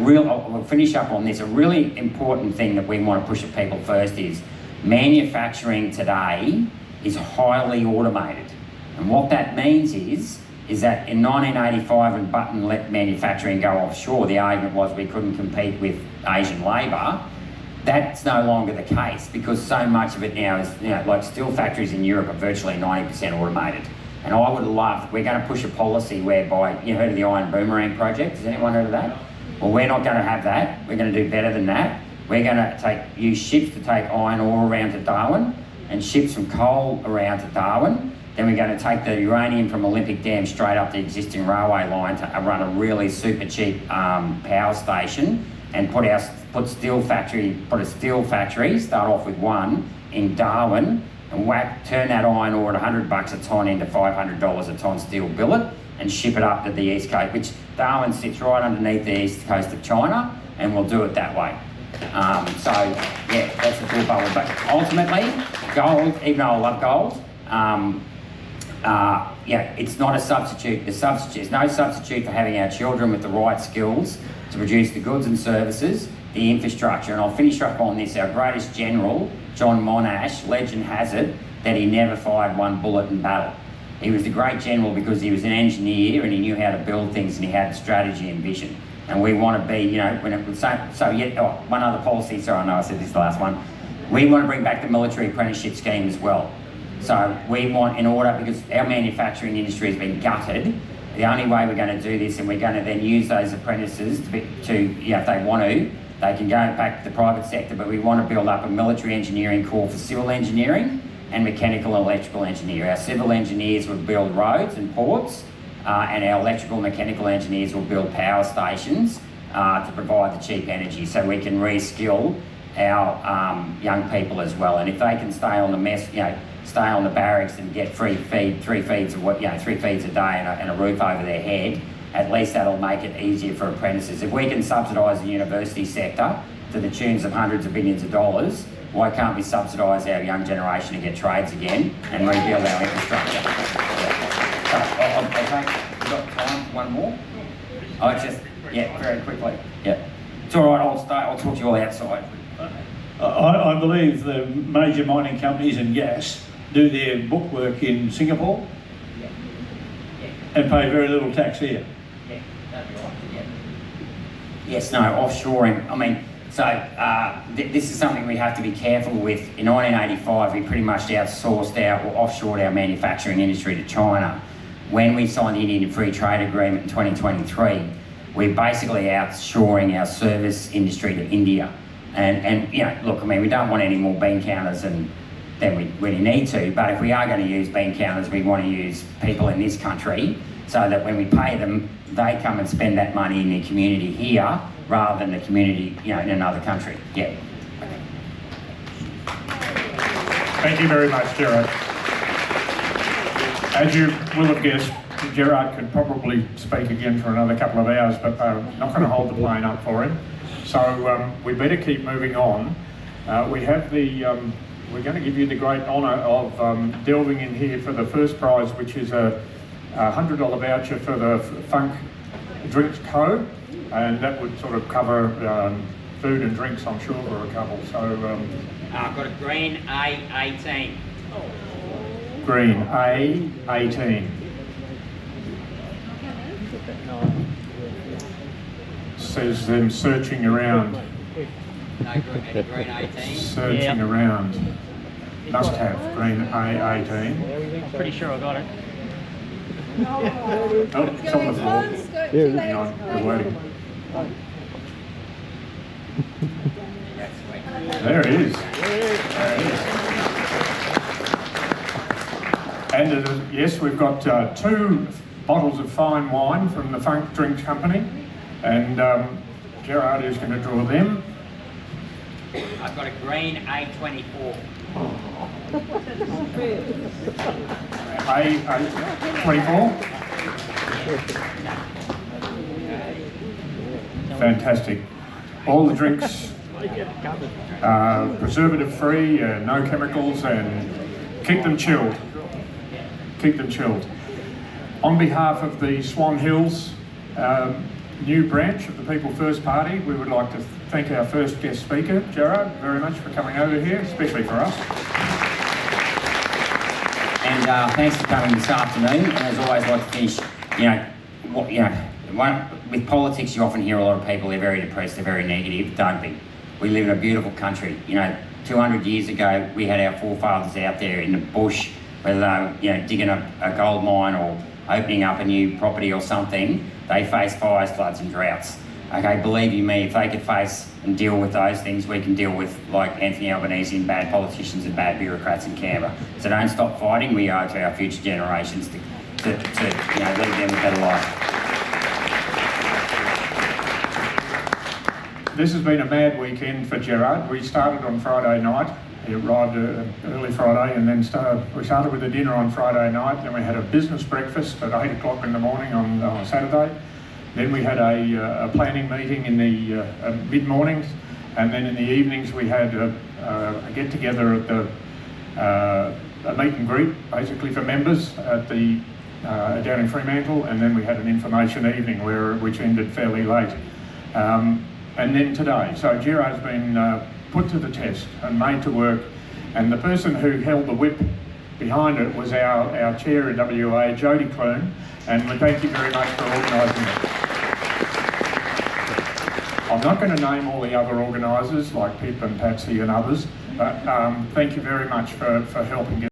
we'll finish up on this, a really important thing that we want to push at People First is manufacturing today is highly automated. And what that means is that in 1985 when Button let manufacturing go offshore, the argument was we couldn't compete with Asian labour. That's no longer the case because so much of it now is, like steel factories in Europe are virtually 90% automated. And I would love, we're going to push a policy whereby, you heard of the Iron Boomerang project? Has anyone heard of that? Well, we're not going to have that. We're going to do better than that. We're going to use ships to take iron ore around to Darwin and ships from coal around to Darwin. Then we're going to take the uranium from Olympic Dam straight up the existing railway line to run a really super cheap power station and put a steel factory, start off with one in Darwin and turn that iron ore at $100 a tonne into $500 a tonne steel billet and ship it up to the East Coast, which Darwin sits right underneath the east coast of China, and we'll do it that way. So yeah, that's a cool bubble. But ultimately, gold, even though I love gold, it's not a substitute. There's no substitute for having our children with the right skills to produce the goods and services, the infrastructure. And I'll finish up on this. Our greatest general, John Monash, legend has it that he never fired one bullet in battle. He was a great general because he was an engineer and he knew how to build things and he had strategy and vision. And we want to be, you know, when it was one other policy, sorry, I know I said this last one. We want to bring back the military apprenticeship scheme as well. So we want, in order, because our manufacturing industry has been gutted, the only way we're going to do this, and we're going to then use those apprentices to you know, if they want to, they can go back to the private sector, but we want to build up a military engineering core for civil engineering and mechanical and electrical engineer. Our civil engineers would build roads and ports, and our electrical and mechanical engineers will build power stations to provide the cheap energy, so we can re-skill our young people as well. And if they can stay on the stay on the barracks and get three feeds a day and a roof over their head, at least that'll make it easier for apprentices. If we can subsidise the university sector to the tunes of hundreds of billions of dollars, why can't we subsidise our young generation to get trades again and rebuild our infrastructure? So, we've got time for one more? Very quickly. Yeah. It's all right, I'll talk to you all outside. I believe the major mining companies and gas do their bookwork in Singapore and pay very little tax here. Yeah, that'd be right. Yeah. Yes, no, offshoring. I mean, so this is something we have to be careful with. In 1985, we pretty much offshored our manufacturing industry to China. When we signed the Indian Free Trade Agreement in 2023, we're basically outshoring our service industry to India. And you know, look, I mean, we don't want any more bean counters than we really need to, but if we are going to use bean counters, we want to use people in this country so that when we pay them, they come and spend that money in their community here rather than the community, you know, in another country. Yeah. Thank you very much, Gerard. As you will have guessed, Gerard could probably speak again for another couple of hours, but I'm not going to hold the plane up for him. So we better keep moving on. We have we're going to give you the great honour of delving in here for the first prize, which is a $100 voucher for the Funk Drinks Co. And that would sort of cover food and drinks, I'm sure, for a couple. So I've got a green A18. Green A18. Says them searching around. No, green 18. Searching around. Must have green A18. I'm pretty sure I got it. Oh, it's on the floor. Hang on, we're waiting. There it is. There it is. And yes, we've got 2 bottles of fine wine from the Funk Drinks Company, and Gerard is going to draw them. I've got a green A24. A24? Fantastic. All the drinks preservative free, no chemicals, and keep them chilled. Keep them chilled. On behalf of the Swan Hills new branch of the People First Party, we would like to thank our first guest speaker, Gerard, very much for coming over here, especially for us. And thanks for coming this afternoon. And as always, I'd like to finish, with politics, you often hear a lot of people, they're very depressed, they're very negative. Don't be. We live in a beautiful country. 200 years ago, we had our forefathers out there in the bush, whether they were, digging a gold mine or opening up a new property or something. They faced fires, floods and droughts. Okay, believe you me, if they could face and deal with those things, we can deal with, like Anthony Albanese, and bad politicians and bad bureaucrats in Canberra. So don't stop fighting. We owe to our future generations to leave them a better life. This has been a mad weekend for Gerard. We started on Friday night. He arrived early Friday, and then we started with a dinner on Friday night. Then we had a business breakfast at 8 o'clock in the morning on Saturday. Then we had a planning meeting in the mid-mornings, and then in the evenings we had a get-together at the a meet and greet, basically for members at the down in Fremantle, and then we had an information evening which ended fairly late. And then today, so Gerard's been put to the test and made to work, and the person who held the whip behind it was our chair in WA, Jodie Clune, and we thank you very much for organising it. I'm not going to name all the other organisers like Pip and Patsy and others, but thank you very much for helping get